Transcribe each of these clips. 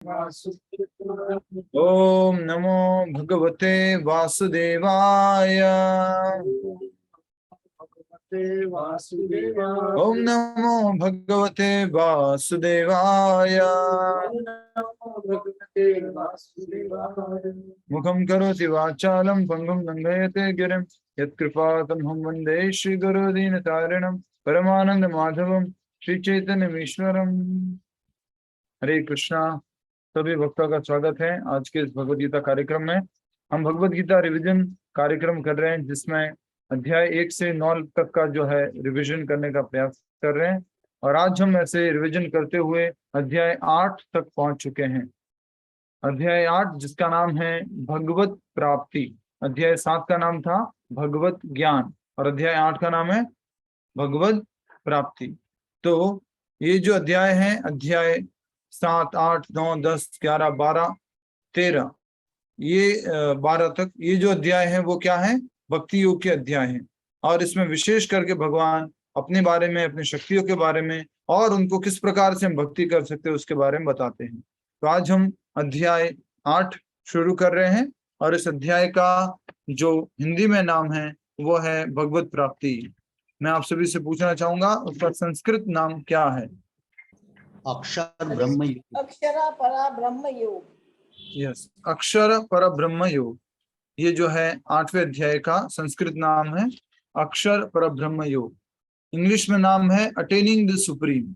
ओम नमो भगवते वासुदेवाय। ओम नमो भगवते वासुदेवाय। मुखं करोति वाचालं पंगुं लंघयते गिरिं यत्कृपातमहं वन्दे श्रीगुरो दीनतारिणं परमानंद माधवं श्री चैतन्य ईश्वरम। हरे कृष्णा। सभी भक्तों का स्वागत है आज के इस भगवद गीता कार्यक्रम में। हम भगवद गीता रिवीजन कार्यक्रम कर रहे हैं जिसमें अध्याय 1 से 9 तक का जो है रिवीजन करने का प्रयास कर रहे हैं और आज हम ऐसे रिवीजन करते हुए अध्याय 8 तक पहुंच चुके हैं। अध्याय 8 जिसका नाम है भगवत प्राप्ति। अध्याय 7 का नाम था भगवत ज्ञान और अध्याय 8 का नाम है भगवत प्राप्ति। तो ये जो अध्याय है, अध्याय 7, 8, 9, 10, 11, 12, 13, ये 12 तक ये जो अध्याय है वो क्या है? भक्ति योग के अध्याय है और इसमें विशेष करके भगवान अपने बारे में, अपनी शक्तियों के बारे में और उनको किस प्रकार से हम भक्ति कर सकते हैं उसके बारे में बताते हैं। तो आज हम अध्याय 8 शुरू कर रहे हैं और इस अध्याय का जो हिंदी में नाम है वो है भगवत प्राप्ति। मैं आप सभी से पूछना चाहूंगा उसका संस्कृत नाम क्या है? अक्षर ब्रह्म योग। अक्षर परा ब्रह्म योग। यस, अक्षर पर ब्रह्म योग। ये जो है 8वें अध्याय का संस्कृत नाम है अक्षर पर ब्रह्म योग। इंग्लिश में नाम है अटेनिंग द सुप्रीम।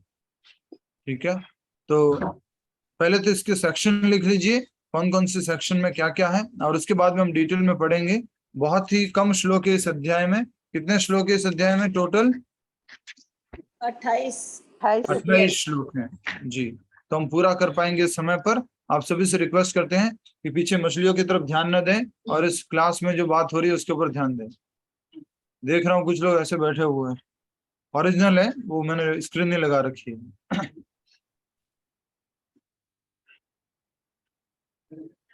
ठीक है, तो पहले तो इसके सेक्शन लिख लीजिए, कौन कौन से सेक्शन में क्या क्या है और उसके बाद में हम डिटेल में पढ़ेंगे। बहुत ही कम श्लोक है इस अध्याय में। कितने श्लोक है इस अध्याय में? टोटल 28 श्लोक हैं जी। तो हम पूरा कर पाएंगे इस समय पर। आप सभी से रिक्वेस्ट करते हैं कि पीछे मछलियों की तरफ ध्यान न दें और इस क्लास में जो बात हो रही है उसके ऊपर ध्यान दें। देख रहा हूँ कुछ लोग ऐसे बैठे हुए हैं, ओरिजिनल है वो, मैंने स्क्रीन नहीं लगा रखी है।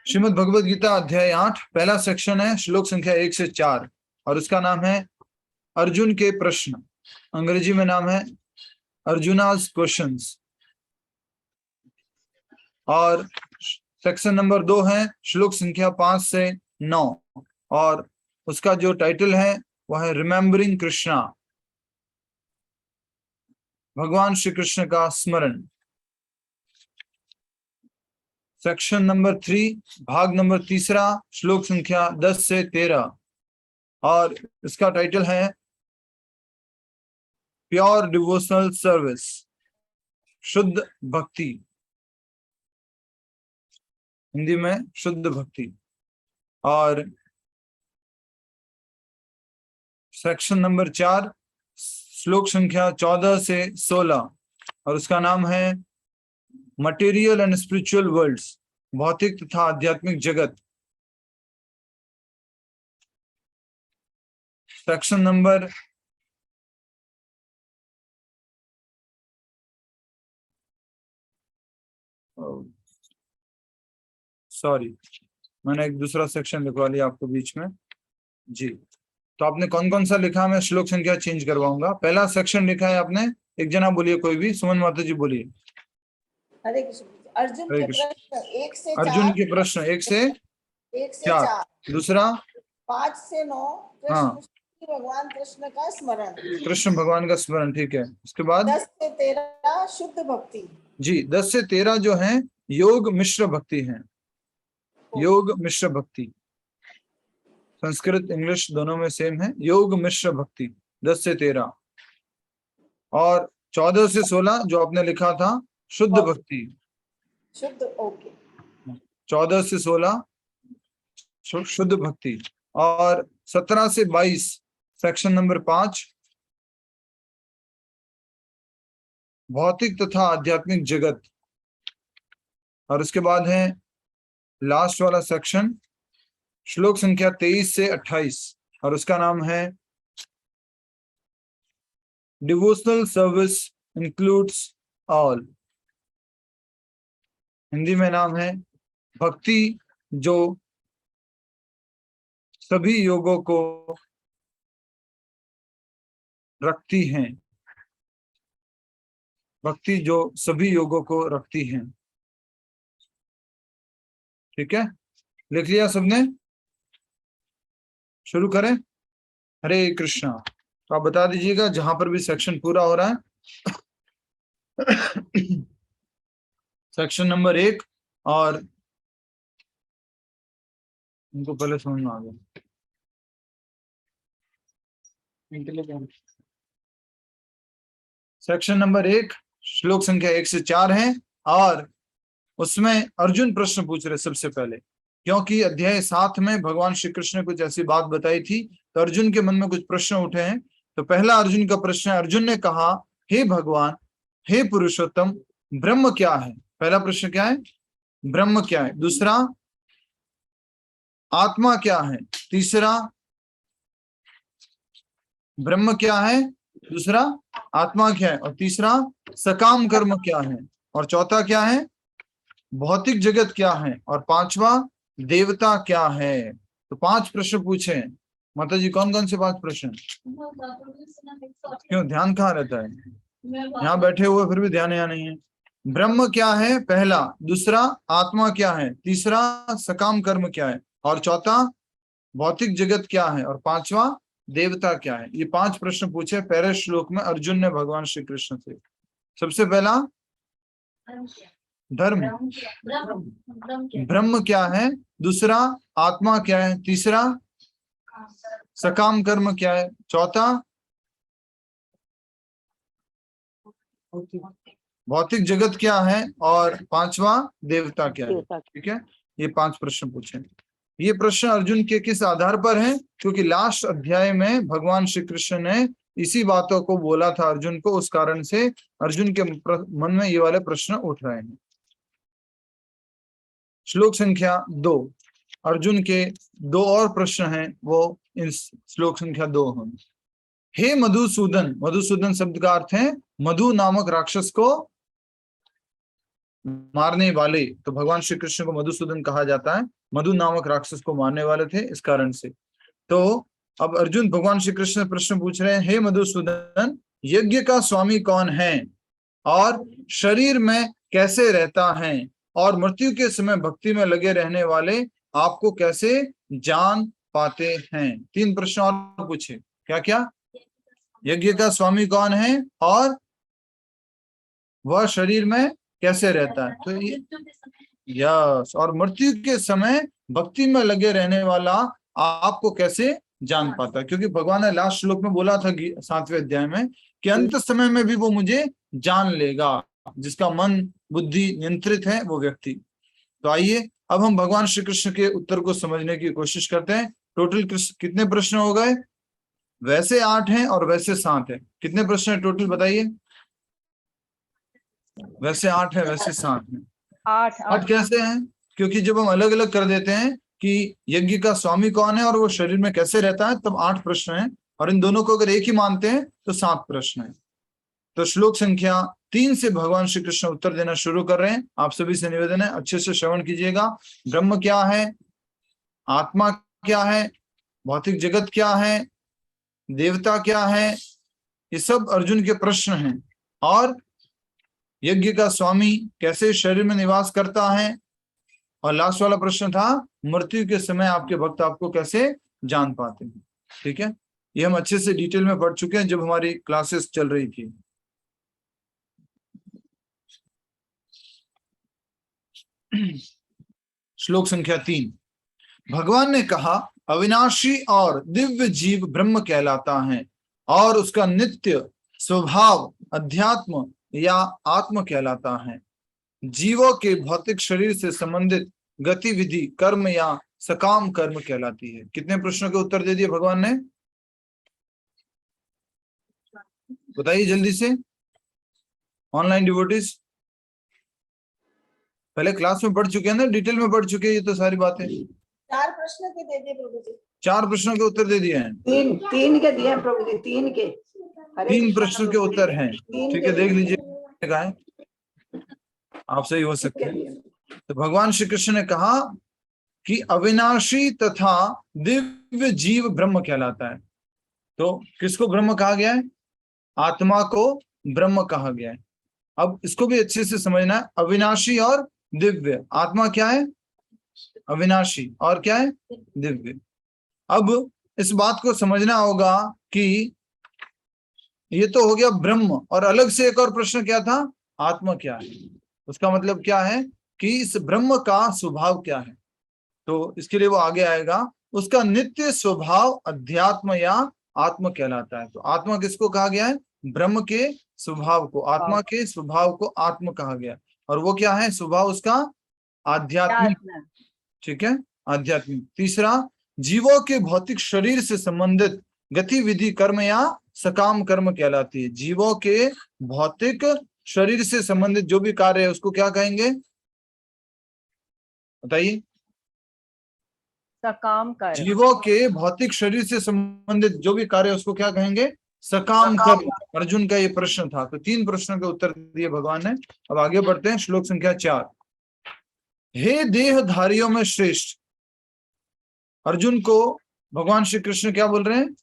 श्रीमद् भगवद गीता अध्याय 8 पहला सेक्शन है, श्लोक संख्या 1 से 4 और उसका नाम है अर्जुन के प्रश्न। अंग्रेजी में नाम है अर्जुनास क्वेश्चंस। और सेक्शन नंबर 2 है श्लोक संख्या 5 से 9 और उसका जो टाइटल है वह है रिमेम्बरिंग कृष्णा, भगवान श्री कृष्ण का स्मरण। सेक्शन नंबर 3 भाग नंबर 3 श्लोक संख्या 10 से 13 और इसका टाइटल है प्योर डिवोशनल सर्विस, शुद्ध भक्ति। हिंदी में शुद्ध भक्ति। और सेक्शन नंबर 4 श्लोक संख्या 14 से 16 और उसका नाम है मटेरियल एंड स्पिरिचुअल वर्ल्ड्स, भौतिक तथा आध्यात्मिक जगत। सेक्शन नंबर मैंने एक दूसरा सेक्शन लिखवा लिया आपको बीच में जी। तो आपने कौन कौन सा लिखा? मैं श्लोक संख्या चेंज करवाऊंगा। पहला सेक्शन लिखा है आपने, एक जना बोलिए, कोई भी। सुमन माता जी बोलिए। हरे कृष्ण। अर्जुन के प्रश्न 1 से 4। अर्जुन के प्रश्न 1 से 4। दूसरा 5 से 9 भगवान कृष्ण का स्मरण, कृष्ण भगवान का स्मरण। ठीक है, उसके बाद 10 से 13 शुद्ध भक्ति जी। 10 से 13 जो है योग मिश्र भक्ति है, योग मिश्र भक्ति। संस्कृत इंग्लिश दोनों में सेम है, योग मिश्र भक्ति 10 से 13। और 14 से 16 जो आपने लिखा था शुद्ध भक्ति, शुद्ध। ओके। 14 से 16 शुद्ध भक्ति। और 17 से 22 सेक्शन नंबर 5 भौतिक तथा आध्यात्मिक जगत। और उसके बाद है लास्ट वाला सेक्शन श्लोक संख्या 23 से 28 और उसका नाम है devotional service includes all. Hindi में नाम है भक्ति जो सभी योगों को रखती हैं, भक्ति जो सभी योगों को रखती हैं। ठीक है, लिख लिया सबने? शुरू करें? हरे कृष्णा। तो आप बता दीजिएगा जहां पर भी सेक्शन पूरा हो रहा है। सेक्शन नंबर 1, और इनको पहले समझ में आ गया। सेक्शन नंबर 1 श्लोक संख्या 1 से 4 है, और उसमें अर्जुन प्रश्न पूछ रहे सबसे पहले, क्योंकि अध्याय 7 में भगवान श्री कृष्ण ने कुछ ऐसी बात बताई थी, तो अर्जुन के मन में कुछ प्रश्न उठे हैं। तो पहला अर्जुन का प्रश्न है, अर्जुन ने कहा, हे भगवान, हे पुरुषोत्तम, ब्रह्म क्या है? पहला प्रश्न क्या है? ब्रह्म क्या है। दूसरा, आत्मा क्या है। तीसरा, ब्रह्म क्या है। दूसरा, आत्मा क्या है। और तीसरा, सकाम कर्म क्या है। और चौथा क्या है, भौतिक जगत क्या है। और पांचवा, देवता क्या है। तो 5 प्रश्न पूछे हैं। माता जी, कौन कौन से 5 प्रश्न? क्यों, ध्यान कहाँ रहता है? यहाँ बैठे हुए फिर भी ध्यान यहाँ नहीं है। ब्रह्म क्या है पहला, दूसरा आत्मा क्या है, तीसरा सकाम कर्म क्या है, और चौथा भौतिक जगत क्या है, और पांचवा देवता क्या है। ये 5 प्रश्न पूछे पहले श्लोक में अर्जुन ने भगवान श्री कृष्ण से। सबसे पहला, धर्म, ब्रह्म क्या है। दूसरा, आत्मा क्या है। तीसरा, सकाम कर्म क्या है। चौथा, भौतिक जगत क्या है। और पांचवा, देवता क्या है। ठीक है, ये 5 प्रश्न पूछे। ये प्रश्न अर्जुन के किस आधार पर है? क्योंकि लास्ट अध्याय में भगवान श्री कृष्ण ने इसी बातों को बोला था अर्जुन को, उस कारण से अर्जुन के मन में ये वाले प्रश्न उठ रहे हैं। श्लोक संख्या 2, अर्जुन के 2 और प्रश्न हैं, वो इन श्लोक संख्या 2 हैं। हे मधुसूदन, मधुसूदन शब्द का अर्थ है मधु नामक राक्षस को मारने वाले। तो भगवान श्री कृष्ण को मधुसूदन कहा जाता है, मधु नामक राक्षस को मारने वाले थे, इस कारण से। तो अब अर्जुन भगवान श्री कृष्ण प्रश्न पूछ रहे हैं, हे मधुसूदन, यज्ञ का स्वामी कौन है, और शरीर में कैसे रहता है, और मृत्यु के समय भक्ति में लगे रहने वाले आपको कैसे जान पाते हैं। 3 प्रश्न और पूछे। क्या क्या? यज्ञ का स्वामी कौन है, और वह शरीर में कैसे रहता है। तो ये यस, और मृत्यु के समय भक्ति में लगे रहने वाला आपको कैसे जान पाता है। क्योंकि भगवान ने लास्ट श्लोक में बोला था 7वें अध्याय में कि अंत समय में भी वो मुझे जान लेगा, जिसका मन बुद्धि नियंत्रित है वो व्यक्ति। तो आइए अब हम भगवान श्री कृष्ण के उत्तर को समझने की कोशिश करते हैं। टोटल कितने प्रश्न हो गए? वैसे 8 हैं और वैसे 7 है। कितने प्रश्न है टोटल बताइए? वैसे 8 है, वैसे 7 है। 8 कैसे हैं? क्योंकि जब हम अलग अलग कर देते हैं कि यज्ञ का स्वामी कौन है और वो शरीर में कैसे रहता है, तब 8 प्रश्न हैं, और इन दोनों को अगर एक ही मानते हैं तो 7 प्रश्न हैं। तो श्लोक संख्या 3 से भगवान श्री कृष्ण उत्तर देना शुरू कर रहे हैं। आप सभी से निवेदन है, अच्छे से श्रवण कीजिएगा। ब्रह्म क्या है, आत्मा क्या है, भौतिक जगत क्या है, देवता क्या है, ये सब अर्जुन के प्रश्न हैं। और यज्ञ का स्वामी कैसे शरीर में निवास करता है, और लास्ट वाला प्रश्न था मृत्यु के समय आपके भक्त आपको कैसे जान पाते हैं। ठीक है, ये हम अच्छे से डिटेल में पढ़ चुके हैं जब हमारी क्लासेस चल रही थी। श्लोक संख्या 3, भगवान ने कहा, अविनाशी और दिव्य जीव ब्रह्म कहलाता है, और उसका नित्य स्वभाव अध्यात्म या आत्म कहलाता है। जीवों के भौतिक शरीर से संबंधित गतिविधि कर्म या सकाम कर्म कहलाती है। कितने प्रश्नों के उत्तर दे दिए भगवान ने? बताइए जल्दी से, ऑनलाइन डिवोटीज। पहले क्लास में पढ़ चुके हैं ना, डिटेल में पढ़ चुके हैं ये तो सारी बातें। 4 प्रश्न के दे दिए प्रभु जी। 4 प्रश्नों के उत्तर दे दिए हैं। 3 के दिए प्रभु जी, 3 के। 3 प्रश्नों के उत्तर हैं। ठीक है, देख लीजिए, आपसे ही हो सकते हैं। तो भगवान श्री कृष्ण ने कहा कि अविनाशी तथा दिव्य जीव ब्रह्म कहलाता है। तो किसको ब्रह्म कहा गया है? आत्मा को ब्रह्म कहा गया है। अब इसको भी अच्छे से समझना है, अविनाशी और दिव्य। आत्मा क्या है? अविनाशी और क्या है, दिव्य। अब इस बात को समझना होगा कि ये तो हो गया ब्रह्म, और अलग से एक और प्रश्न क्या था, आत्मा क्या है। उसका मतलब क्या है कि इस ब्रह्म का स्वभाव क्या है। तो इसके लिए वो आगे आएगा, उसका नित्य स्वभाव अध्यात्म या आत्म कहलाता है। तो आत्मा किसको कहा गया है, ब्रह्म के स्वभाव को, आत्मा के स्वभाव को आत्म कहा गया। और वो क्या है स्वभाव उसका, आध्यात्मिक। ठीक है, आध्यात्मिक। तीसरा, जीवों के भौतिक शरीर से संबंधित गतिविधि कर्म या सकाम कर्म कहलाती है। जीवों के भौतिक शरीर से संबंधित जो भी कार्य है उसको क्या कहेंगे, बताइए। सकाम कर्म। जीवों के भौतिक शरीर से संबंधित जो भी कार्य है उसको क्या कहेंगे, सकाम कर्म। अर्जुन का ये प्रश्न था। तो 3 प्रश्नों के उत्तर दिए भगवान ने। अब आगे बढ़ते हैं, श्लोक संख्या 4। हे देहधारियों में श्रेष्ठ, अर्जुन को भगवान श्री कृष्ण क्या बोल रहे हैं,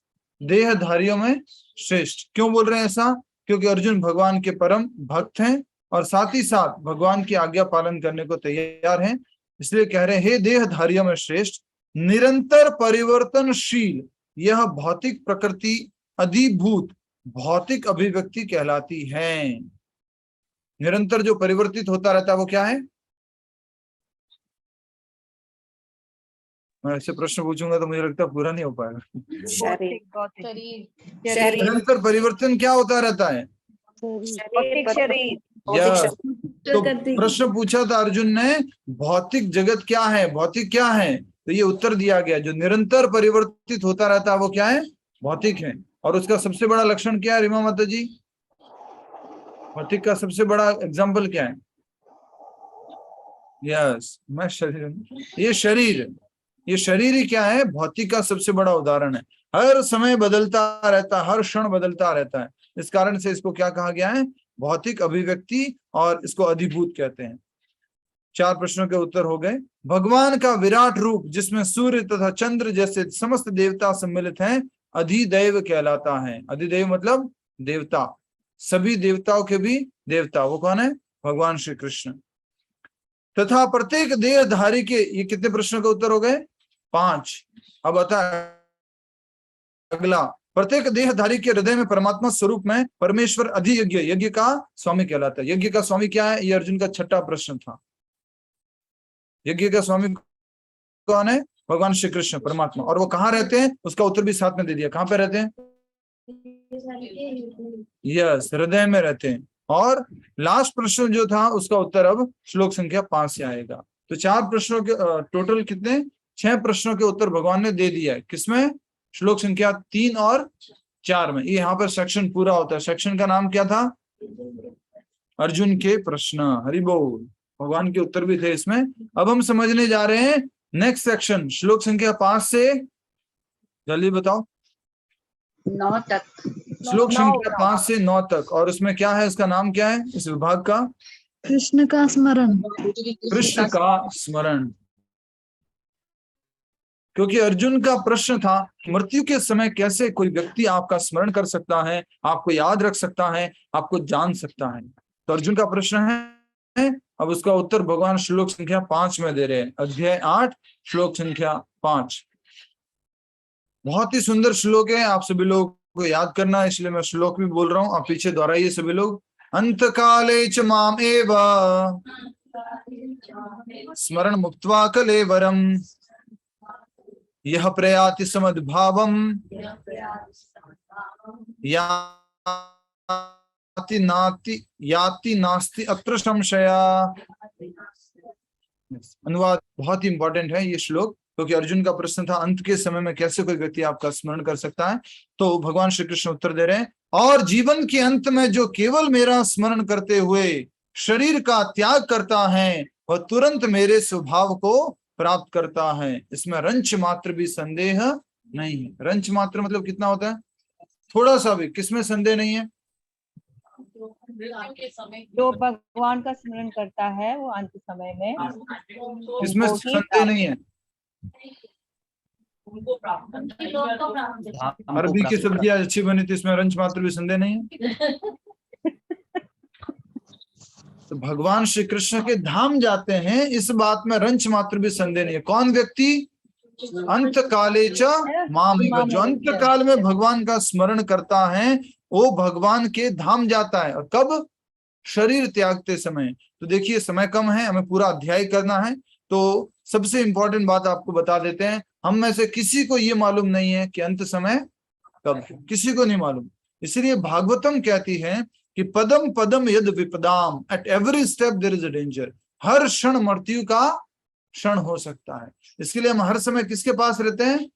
देहधारियों में श्रेष्ठ। क्यों बोल रहे हैं ऐसा, क्योंकि अर्जुन भगवान के परम भक्त हैं और साथ ही साथ भगवान की आज्ञा पालन करने को तैयार हैं। इसलिए कह रहे हैं, हे देहधारियों में श्रेष्ठ, निरंतर परिवर्तनशील यह भौतिक प्रकृति अधिभूत भौतिक अभिव्यक्ति कहलाती है। निरंतर जो परिवर्तित होता रहता है वो क्या है, मैं ऐसे प्रश्न पूछूंगा तो मुझे लगता है पूरा नहीं हो पाएगा। निरंतर परिवर्तन क्या होता रहता है, शरीर। तो प्रश्न पूछा था अर्जुन ने, भौतिक जगत क्या है, भौतिक क्या है, तो ये उत्तर दिया गया, जो निरंतर परिवर्तित होता रहता है वो क्या है, भौतिक है। और उसका सबसे बड़ा लक्षण क्या है रीमा माता जी, भौतिक का सबसे बड़ा एग्जाम्पल क्या है, यस मैं शरीर, ये शरीर ही क्या है, भौतिक का सबसे बड़ा उदाहरण है। हर समय बदलता रहता है, हर क्षण बदलता रहता है। इस कारण से इसको क्या कहा गया है, भौतिक अभिव्यक्ति, और इसको अधिभूत कहते हैं। 4 प्रश्नों के उत्तर हो गए। भगवान का विराट रूप जिसमें सूर्य तथा चंद्र जैसे समस्त देवता सम्मिलित हैं, अधिदैव कहलाता है। अधिदैव मतलब देवता, सभी देवताओं के भी देवता, वो कौन है, भगवान श्री कृष्ण। तथा प्रत्येक देहधारी के, ये कितने प्रश्नों के उत्तर हो गए, 5। अब आता है अगला, प्रत्येक देहधारी के हृदय में परमात्मा स्वरूप में परमेश्वर अधियज्ञ, यज्ञ का स्वामी कहलाता है। यज्ञ का स्वामी क्या है, ये अर्जुन का 6ठा प्रश्न था। यज्ञ का स्वामी कौन है, भगवान श्री कृष्ण परमात्मा। और वो कहाँ रहते हैं, उसका उत्तर भी साथ में दे दिया, कहाँ पे रहते हैं, यस हृदय में रहते हैं। और लास्ट प्रश्न जो था उसका उत्तर अब श्लोक संख्या 5 से आएगा। तो 4 प्रश्नों के टोटल कितने, 6 प्रश्नों के उत्तर भगवान ने दे दिया है। किसमें, श्लोक संख्या 3 और 4 में। ये यहाँ पर सेक्शन पूरा होता है। सेक्शन का नाम क्या था, अर्जुन के प्रश्न। हरि बोल, भगवान के उत्तर भी थे इसमें। अब हम समझने जा रहे हैं नेक्स्ट सेक्शन, श्लोक संख्या 5 से, जल्दी बताओ, 9 तक। श्लोक संख्या 5 से 9 तक। और उसमें क्या है, उसका नाम क्या है इस विभाग का, कृष्ण का स्मरण। कृष्ण का स्मरण। क्योंकि अर्जुन का प्रश्न था, मृत्यु के समय कैसे कोई व्यक्ति आपका स्मरण कर सकता है, आपको याद रख सकता है, आपको जान सकता है। तो अर्जुन का प्रश्न है, अब उसका उत्तर भगवान श्लोक संख्या 5 में दे रहे हैं। अध्याय 8 श्लोक संख्या 5। बहुत ही सुंदर श्लोक है, आप सभी लोग को याद करना है, इसलिए मैं श्लोक भी बोल रहा हूं, आप पीछे दोहराइए सभी लोग। अंत काले च माम एव स्मरण मुक्त्वा कलेवरम यह प्रयाति समद्भावम याति नास्ति अत्र संशया। अनुवाद बहुत ही इंपॉर्टेंट है ये श्लोक, क्योंकि अर्जुन का प्रश्न था अंत के समय में कैसे कोई व्यक्ति आपका स्मरण कर सकता है। तो भगवान श्री कृष्ण उत्तर दे रहे हैं, और जीवन के अंत में जो केवल मेरा स्मरण करते हुए शरीर का त्याग करता है वह तुरंत मेरे स्वभाव को प्राप्त करता है, इसमें रंच मात्र भी संदेह नहीं है। रंच मात्र मतलब कितना होता है, थोड़ा सा भी, किसमें संदेह नहीं है, जो भगवान का स्मरण करता है वो अंत समय में, इसमें संदेह नहीं है। अरबी की सब्जी आज अच्छी बनी थी, इसमें रंच मात्र भी संदेह नहीं है। तो भगवान श्री कृष्ण के धाम जाते हैं, इस बात में रंच मात्र भी संदेह नहीं है। कौन व्यक्ति? अंत काले च मामेव, जो अंत काल में भगवान का स्मरण करता है वो भगवान के धाम जाता है। और कब? शरीर त्यागते समय। तो देखिए समय कम है, हमें पूरा अध्याय करना है, तो सबसे इंपॉर्टेंट बात आपको बता देते हैं। हम में से किसी को ये मालूम नहीं है कि अंत समय कब है, किसी को नहीं मालूम। इसलिए भागवतम कहती है कि पदम पदम यद विपदाम, at every step there is a danger. हर क्षण मृत्यु का क्षण हो सकता है। इसके लिए हम हर समय किसके पास रहते हैं?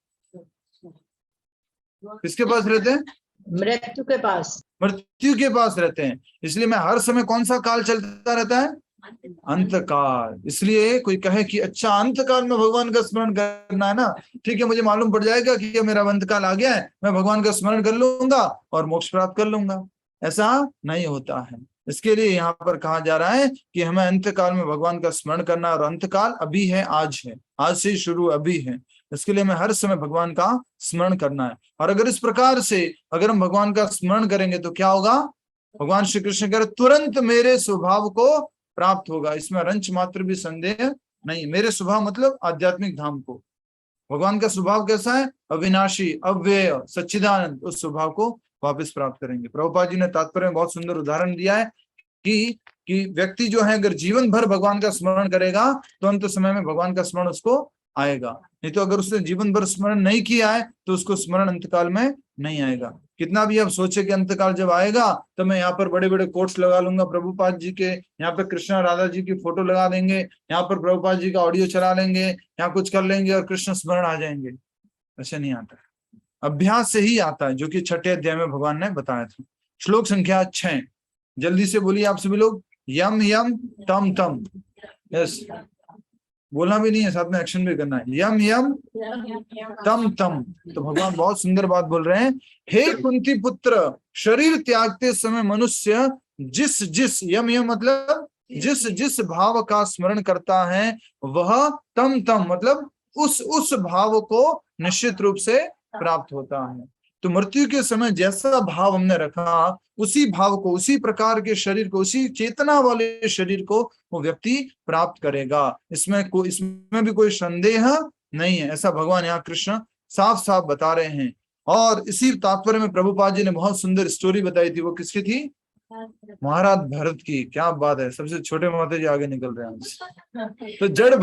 किसके पास रहते हैं? मृत्यु के पास, मृत्यु के पास रहते हैं। इसलिए मैं हर समय कौन सा काल चलता रहता है? अंत काल। इसलिए कोई कहे कि अच्छा अंत काल में भगवान का स्मरण करना है ना, ठीक है, मुझे मालूम पड़ जाएगा कि मेरा अंत काल आ गया है, मैं भगवान का स्मरण कर लूंगा और मोक्ष प्राप्त कर लूंगा। ऐसा नहीं होता है। इसके लिए यहाँ पर कहा जा रहा है कि हमें अंत काल में भगवान का स्मरण करना, और अंत काल अभी है, आज है, आज से शुरू अभी है। इसके लिए हमें हर समय भगवान का स्मरण करना है। और अगर इस प्रकार से अगर हम भगवान का स्मरण करेंगे तो क्या होगा? भगवान श्री कृष्ण कह रहे तुरंत मेरे स्वभाव को प्राप्त होगा। इसमें रंच मात्र भी संदेह नहीं। मेरे स्वभाव मतलब आध्यात्मिक धाम को। भगवान का स्वभाव कैसा है? अविनाशी, अव्यय, सच्चिदानंद। उस स्वभाव को वापस प्राप्त करेंगे। प्रभुपाद जी ने तात्पर्य में बहुत सुंदर उदाहरण दिया है कि व्यक्ति जो है अगर जीवन भर भगवान का स्मरण करेगा तो अंत समय में भगवान का स्मरण उसको आएगा। नहीं तो अगर उसने जीवन भर स्मरण नहीं किया है तो उसको स्मरण अंतकाल में नहीं आएगा। कितना भी आप सोचे कि अंतकाल जब आएगा तो मैं यहाँ पर बड़े बड़े कोट्स लगा लूंगा प्रभुपाद जी के, यहाँ पर कृष्णा राधा जी की फोटो लगा देंगे, यहाँ पर प्रभुपाद जी का ऑडियो चला लेंगे, यहाँ कुछ कर लेंगे और कृष्ण स्मरण आ जाएंगे। ऐसे नहीं आता, अभ्यास से ही आता है, जो कि 6ठे अध्याय में भगवान ने बताया था। श्लोक संख्या 6, जल्दी से बोलिए आप सभी लोग। यम यम तम तम। यस, बोलना भी नहीं है, साथ में एक्शन भी करना है। यम यम तम तम। तो भगवान बहुत सुंदर बात बोल रहे हैं। हे कुंती पुत्र, शरीर त्यागते समय मनुष्य जिस जिस, यम यम मतलब जिस जिस भाव का स्मरण करता है वह तम तम मतलब उस भाव को निश्चित रूप से प्राप्त होता है। तो मृत्यु के समय जैसा भाव हमने रखा, उसी भाव को, उसी प्रकार के शरीर को, उसी चेतना वाले शरीर को वो व्यक्ति प्राप्त करेगा। इसमें भी कोई संदेह नहीं है। ऐसा भगवान यहाँ कृष्ण साफ साफ बता रहे हैं। और इसी तात्पर्य में प्रभुपाद जी ने बहुत सुंदर स्टोरी बताई थी। वो किसकी थी? महाराज भरत की। क्या बात है, सबसे छोटे माता जी आगे निकल रहे हैं। तो जड़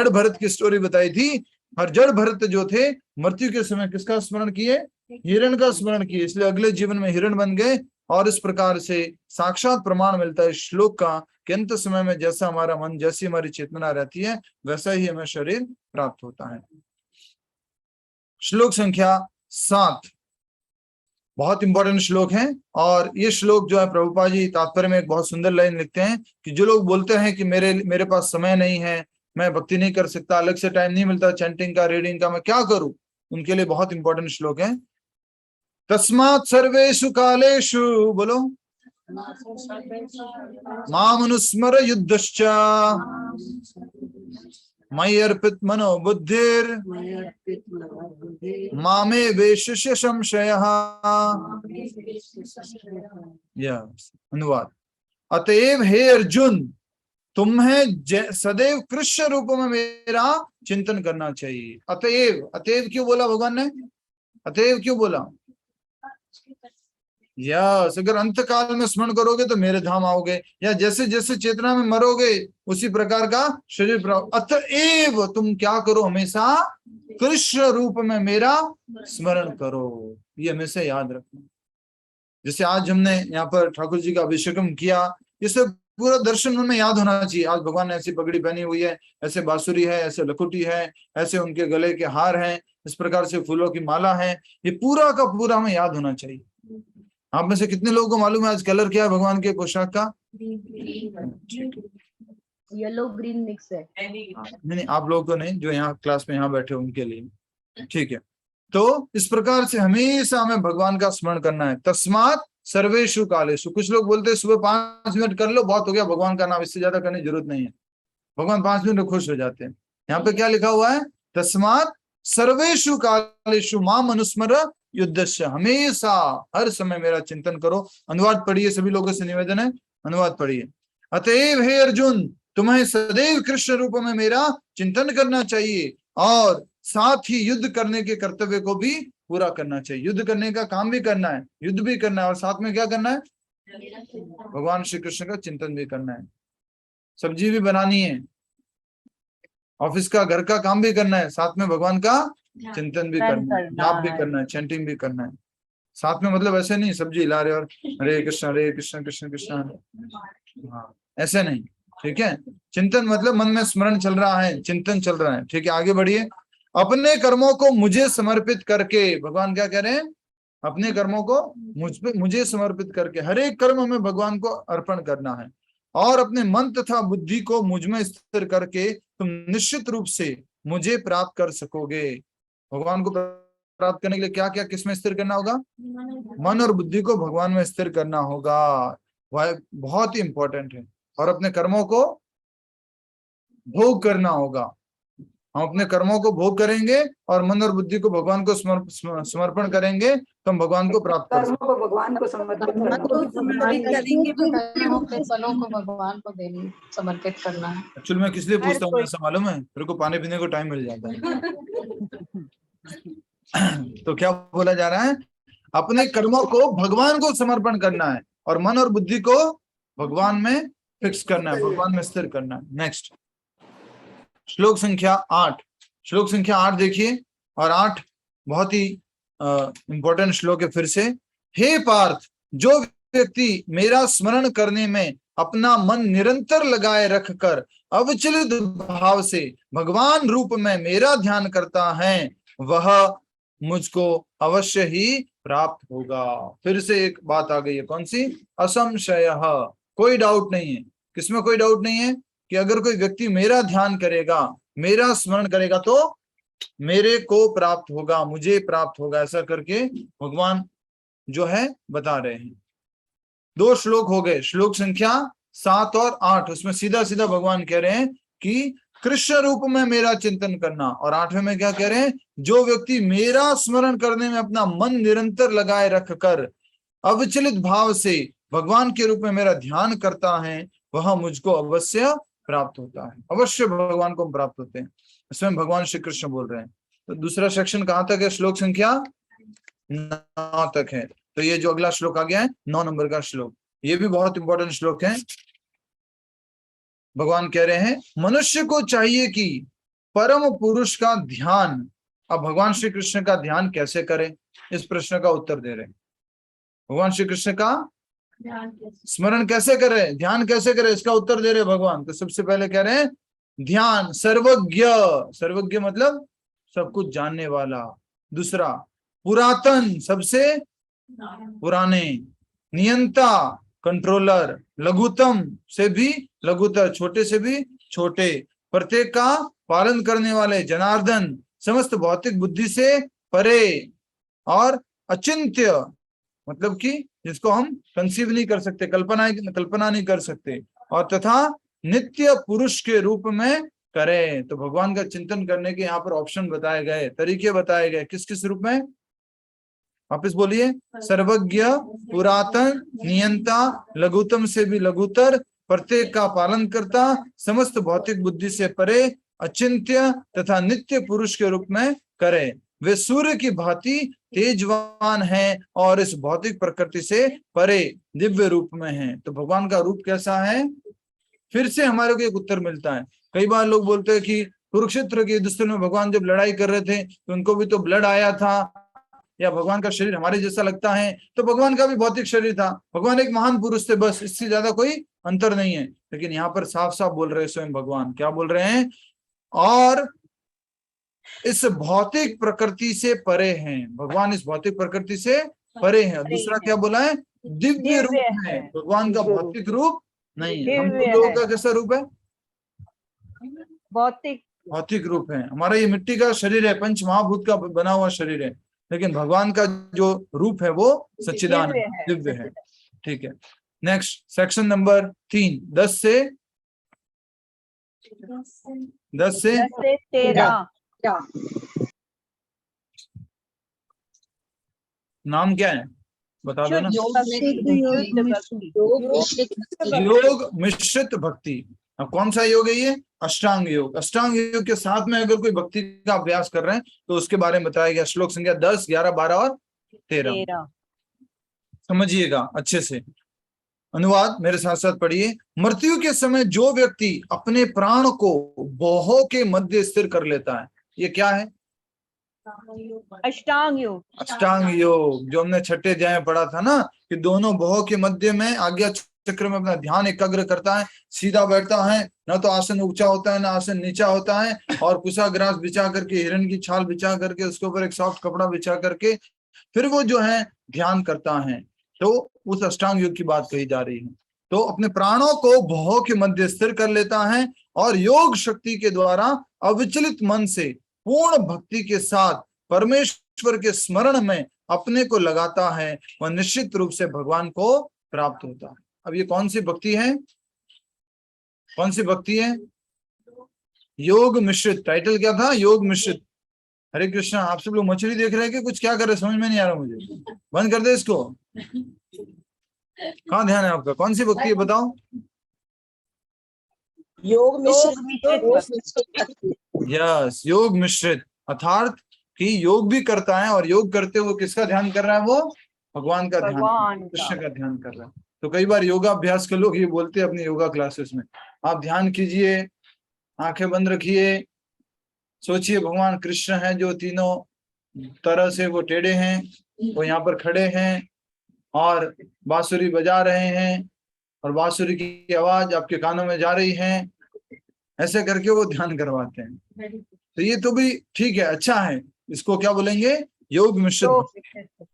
भरत की स्टोरी बताई थी। और जड़ भरत जो थे मृत्यु के समय किसका स्मरण किए? हिरण का स्मरण किए, इसलिए अगले जीवन में हिरण बन गए। और इस प्रकार से साक्षात प्रमाण मिलता है श्लोक का कि अंत समय में जैसा हमारा मन, जैसी हमारी चेतना रहती है वैसा ही हमें शरीर प्राप्त होता है। श्लोक संख्या 7 बहुत इंपॉर्टेंट श्लोक है। और ये श्लोक जो है प्रभुपाद जी तात्पर्य में एक बहुत सुंदर लाइन लिखते हैं कि जो लोग बोलते हैं कि मेरे पास समय नहीं है, मैं भक्ति नहीं कर सकता, अलग से टाइम नहीं मिलता चैंटिंग का, रीडिंग का, मैं क्या करूं, उनके लिए बहुत इंपॉर्टेंट श्लोक है। तस्मात् सर्वेषु कालेषु, बोलो, माम अनुस्मर युद्धश्च मयि अर्पित मनो बुद्धिर मामे वेश्य संशयः। अनुवाद। अतएव हे अर्जुन, तुम्हें सदैव कृष्ण रूप में मेरा चिंतन करना चाहिए। अतएव क्यों बोला भगवान ने? अतएव क्यों बोला? यस, अगर अंत काल में स्मरण करोगे तो मेरे धाम आओगे, या जैसे जैसे चेतना में मरोगे उसी प्रकार का शरीर प्राप्त। अतएव तुम क्या करो? हमेशा कृष्ण रूप में मेरा स्मरण करो। ये हमेशा याद रखना। जैसे आज हमने यहाँ पर ठाकुर जी का अभिषेकम किया, इसे पूरा दर्शन में याद होना चाहिए। आज भगवान ने ऐसी पगड़ी पहनी हुई है, ऐसे बांसुरी है, ऐसे लकुटी है, ऐसे उनके गले के हार हैं, इस प्रकार से फूलों की माला है। ये पूरा का पूरा हमें याद होना चाहिए। आप में से कितने लोगों को मालूम है आज कलर क्या है भगवान के पोशाक का? येलो ग्रीन मिक्स है। नहीं, आप लोग को नहीं, जो यहाँ क्लास में यहाँ बैठे उनके लिए, ठीक है। तो इस प्रकार से हमेशा हमें भगवान का स्मरण करना है। तस्मात् सर्वेषु कालेषु। कुछ लोग बोलते हैं सुबह 5 मिनट कर लो, बहुत हो गया भगवान का नाम, इससे ज्यादा करने की जरूरत नहीं है। भगवान 5 मिनट में खुश हो जाते हैं। यहाँ पे क्या लिखा हुआ है? तस्मात् सर्वेषु कालेषु माम अनुस्मर युद्धस्य। हमेशा हर समय मेरा चिंतन करो। अनुवाद पढ़िए, सभी लोगों से निवेदन है, अनुवाद पढ़िए। अतएव हे अर्जुन, तुम्हें सदैव कृष्ण रूप में मेरा चिंतन करना चाहिए और साथ ही युद्ध करने के कर्तव्य को भी पूरा करना चाहिए। युद्ध करने का काम भी करना है, युद्ध भी करना है, और साथ में क्या करना है? भगवान श्री कृष्ण का चिंतन भी करना है। सब्जी भी बनानी है, ऑफिस का घर का काम भी करना है, साथ में भगवान का चिंतन भी करना है, जाप भी करना है, चैंटिंग भी करना है साथ में। मतलब ऐसे नहीं सब्जी हिला रहे और हरे कृष्ण कृष्ण कृष्ण, हाँ ऐसे नहीं, ठीक है। चिंतन मतलब मन में स्मरण चल रहा है, चिंतन चल रहा है, ठीक है। आगे बढ़िए। अपने कर्मों को मुझे समर्पित करके, भगवान क्या कह रहे हैं? अपने कर्मों को मुझे समर्पित करके, हर एक कर्म हमें भगवान को अर्पण करना है, और अपने मन तथा बुद्धि को मुझ में स्थिर करके तुम निश्चित रूप से मुझे प्राप्त कर सकोगे। भगवान को प्राप्त करने के लिए क्या क्या किसमें स्थिर करना होगा? मन और बुद्धि को भगवान में स्थिर करना होगा, वह बहुत ही इंपॉर्टेंट है। और अपने कर्मों को भोग करना होगा। हम अपने कर्मों को भोग करेंगे और मन और बुद्धि को भगवान को समर्पण करेंगे तो हम भगवान को प्राप्त कर सकते हैं। भगवान को समर्पित फलों को भगवान को देने समर्पित करना है। एक्चुअली मैं किस लिए पूछता हूँ ऐसा मालूम है? तेरे को पानी पीने को टाइम मिल जाता है। तो क्या बोला जा रहा है? अपने कर्मों को भगवान को समर्पण करना है और मन और बुद्धि को भगवान में फिक्स करना है, भगवान में स्थिर करना है। नेक्स्ट श्लोक संख्या 8। श्लोक संख्या 8 देखिए, और 8 बहुत ही इंपॉर्टेंट श्लोक है। फिर से, हे पार्थ, जो व्यक्ति मेरा स्मरण करने में अपना मन निरंतर लगाए रखकर अविचलित भाव से भगवान रूप में मेरा ध्यान करता है, वह मुझको अवश्य ही प्राप्त होगा। फिर से एक बात आ गई है, कौन सी? असंशयः, कोई डाउट नहीं है। किसमें कोई डाउट नहीं है? कि अगर कोई व्यक्ति मेरा ध्यान करेगा, मेरा स्मरण करेगा, तो मेरे को प्राप्त होगा, मुझे प्राप्त होगा, ऐसा करके भगवान जो है बता रहे हैं। 2 श्लोक हो गए, श्लोक संख्या 7 और 8। उसमें सीधा सीधा भगवान कह रहे हैं कि कृष्ण रूप में मेरा चिंतन करना, और 8वें में क्या कह रहे हैं? जो व्यक्ति मेरा स्मरण करने में अपना मन निरंतर लगाए रखकर अविचलित भाव से भगवान के रूप में मेरा ध्यान करता है, वह मुझको अवश्य प्राप्त होता है। अवश्य भगवान को प्राप्त होते हैं, इसमें भगवान श्री कृष्ण बोल रहे हैं। तो दूसरा सेक्शन कहां तक है? श्लोक संख्या 9 तक है। तो ये जो अगला श्लोक आ गया है 9 नंबर का श्लोक, ये भी बहुत इंपॉर्टेंट श्लोक है। भगवान कह रहे हैं मनुष्य को चाहिए कि परम पुरुष का ध्यान, अब भगवान श्री कृष्ण का ध्यान कैसे करें, इस प्रश्न का उत्तर दे रहे हैं। भगवान श्री कृष्ण का स्मरण कैसे करें, ध्यान कैसे करें, इसका उत्तर दे रहे भगवान। तो सबसे पहले कह रहे हैं ध्यान सर्वज्ञ, सर्वज्ञ मतलब सब कुछ जानने वाला। दूसरा पुरातन, सबसे पुराने। नियंता, कंट्रोलर। लघुतम से भी लघुतर, छोटे से भी छोटे। प्रत्येक का पालन करने वाले। जनार्दन, समस्त भौतिक बुद्धि से परे। और अचिंत्य मतलब कि जिसको हम कंसीव नहीं कर सकते, कल्पना नहीं कर सकते। और तथा नित्य पुरुष के रूप में करें। तो भगवान का चिंतन करने के यहाँ पर ऑप्शन बताए गए, तरीके बताए गए। किस किस रूप में? वापिस बोलिए। सर्वज्ञ, पुरातन, नियंता, लघुतम से भी लघुतर, प्रत्येक का पालन करता, समस्त भौतिक बुद्धि से परे, अचिंत्य तथा नित्य पुरुष के रूप में करे। वे सूर्य की भांति तेजवान हैं और इस भौतिक प्रकृति से परे दिव्य रूप में हैं। तो भगवान का रूप कैसा है? फिर से हमारे को एक उत्तर मिलता है। कई बार लोग बोलते हैं कि कुरुक्षेत्र के युद्ध में भगवान जब लड़ाई कर रहे थे तो उनको भी तो ब्लड आया था, या भगवान का शरीर हमारे जैसा लगता है, तो भगवान का भी भौतिक शरीर था। भगवान एक महान पुरुष थे, बस, इससे ज्यादा कोई अंतर नहीं है। लेकिन यहाँ पर साफ साफ बोल रहे हैं स्वयं भगवान, क्या बोल रहे हैं? और इस भौतिक प्रकृति से परे हैं। भगवान इस भौतिक प्रकृति से परे हैं। दूसरा क्या बोला है? दिव्य रूप है। भगवान का भौतिक रूप नहीं है। हम लोगों का कैसा रूप है? भौतिक रूप है। हमारा ये मिट्टी का शरीर है, पंच महाभूत का बना हुआ शरीर है। लेकिन भगवान का जो रूप है वो सच्चिदानंद दिव्य है। ठीक है। नेक्स्ट सेक्शन नंबर 3, 10 से 13। नाम क्या है? बता दो ना। योग मिश्रित भक्ति। अब कौन सा योग है ये? अष्टांग योग। अष्टांग योग के साथ में अगर कोई भक्ति का अभ्यास कर रहे हैं तो उसके बारे में बताया गया। श्लोक संख्या 10, 11, 12 और 13 समझिएगा अच्छे से। अनुवाद मेरे साथ साथ पढ़िए। मृत्यु के समय जो व्यक्ति अपने प्राण को भौहों के मध्य स्थिर कर लेता है, ये क्या है? अष्टांग योग। अष्टांग योग जो हमने छठे अध्याय में पढ़ा था ना, कि दोनों भौहों के मध्य में आज्ञा चक्र में अपना ध्यान एकाग्र करता है, सीधा बैठता है, ना तो आसन ऊंचा होता है ना आसन नीचा होता है, और कुशाग्रास बिछा करके, हिरण की छाल बिछा करके, उसके ऊपर एक सॉफ्ट कपड़ा बिछा करके फिर वो जो है ध्यान करता है। तो उस अष्टांग योग की बात कही जा रही है। तो अपने प्राणों को भौहों के मध्य स्थिर कर लेता है और योग शक्ति के द्वारा अविचलित मन से पूर्ण भक्ति के साथ परमेश्वर के स्मरण में अपने को लगाता है, वह निश्चित रूप से भगवान को प्राप्त होता है। अब ये कौन सी भक्ति है? कौन सी भक्ति है? योग मिश्रित। टाइटल क्या था? योग मिश्रित। हरे कृष्णा। आप सब लोग मछली देख रहे हैं कि कुछ? क्या कर रहे हैं समझ में नहीं आ रहा मुझे। बंद कर दे इसको। कहाँ ध्यान है आपका? कौन सी भक्ति है बताओ? योग मिश्रित। यस, योग मिश्रित, अर्थात कि योग भी करता है और योग करते हुए किसका ध्यान कर रहा है? वो भगवान का ध्यान, कृष्ण का ध्यान कर रहा है। तो कई बार योगाभ्यास के लोग ये बोलते हैं अपनी योगा क्लासेस में, आप ध्यान कीजिए, आंखें बंद रखिए, सोचिए भगवान कृष्ण हैं जो तीनों तरह से वो टेढ़े हैं, वो यहाँ पर खड़े हैं और बांसुरी बजा रहे हैं और बांसुरी की आवाज आपके कानों में जा रही है, ऐसे करके वो ध्यान करवाते हैं। तो ये तो भी ठीक है, अच्छा है। इसको क्या बोलेंगे? योग मिश्रित।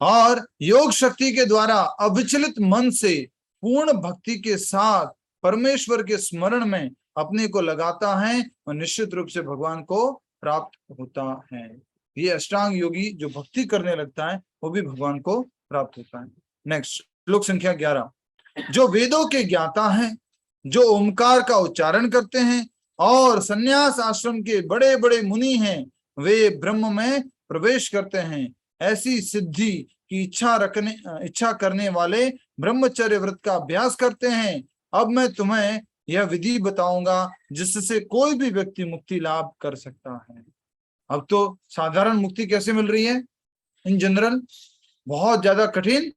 और योग शक्ति के द्वारा अविचलित मन से पूर्ण भक्ति के साथ परमेश्वर के स्मरण में अपने को लगाता है और निश्चित रूप से भगवान को प्राप्त होता है। ये अष्टांग योगी जो भक्ति करने लगता है वो भी भगवान को प्राप्त होता है। नेक्स्ट, श्लोक संख्या 11। जो वेदों के ज्ञाता हैं, जो ओमकार का उच्चारण करते हैं और संन्यास आश्रम के बड़े बड़े मुनि हैं, वे ब्रह्म में प्रवेश करते हैं। ऐसी सिद्धि की इच्छा करने वाले ब्रह्मचर्य व्रत का अभ्यास करते हैं। अब मैं तुम्हें यह विधि बताऊंगा जिससे कोई भी व्यक्ति मुक्ति लाभ कर सकता है। अब तो साधारण मुक्ति कैसे मिल रही है? इन जनरल बहुत ज्यादा कठिन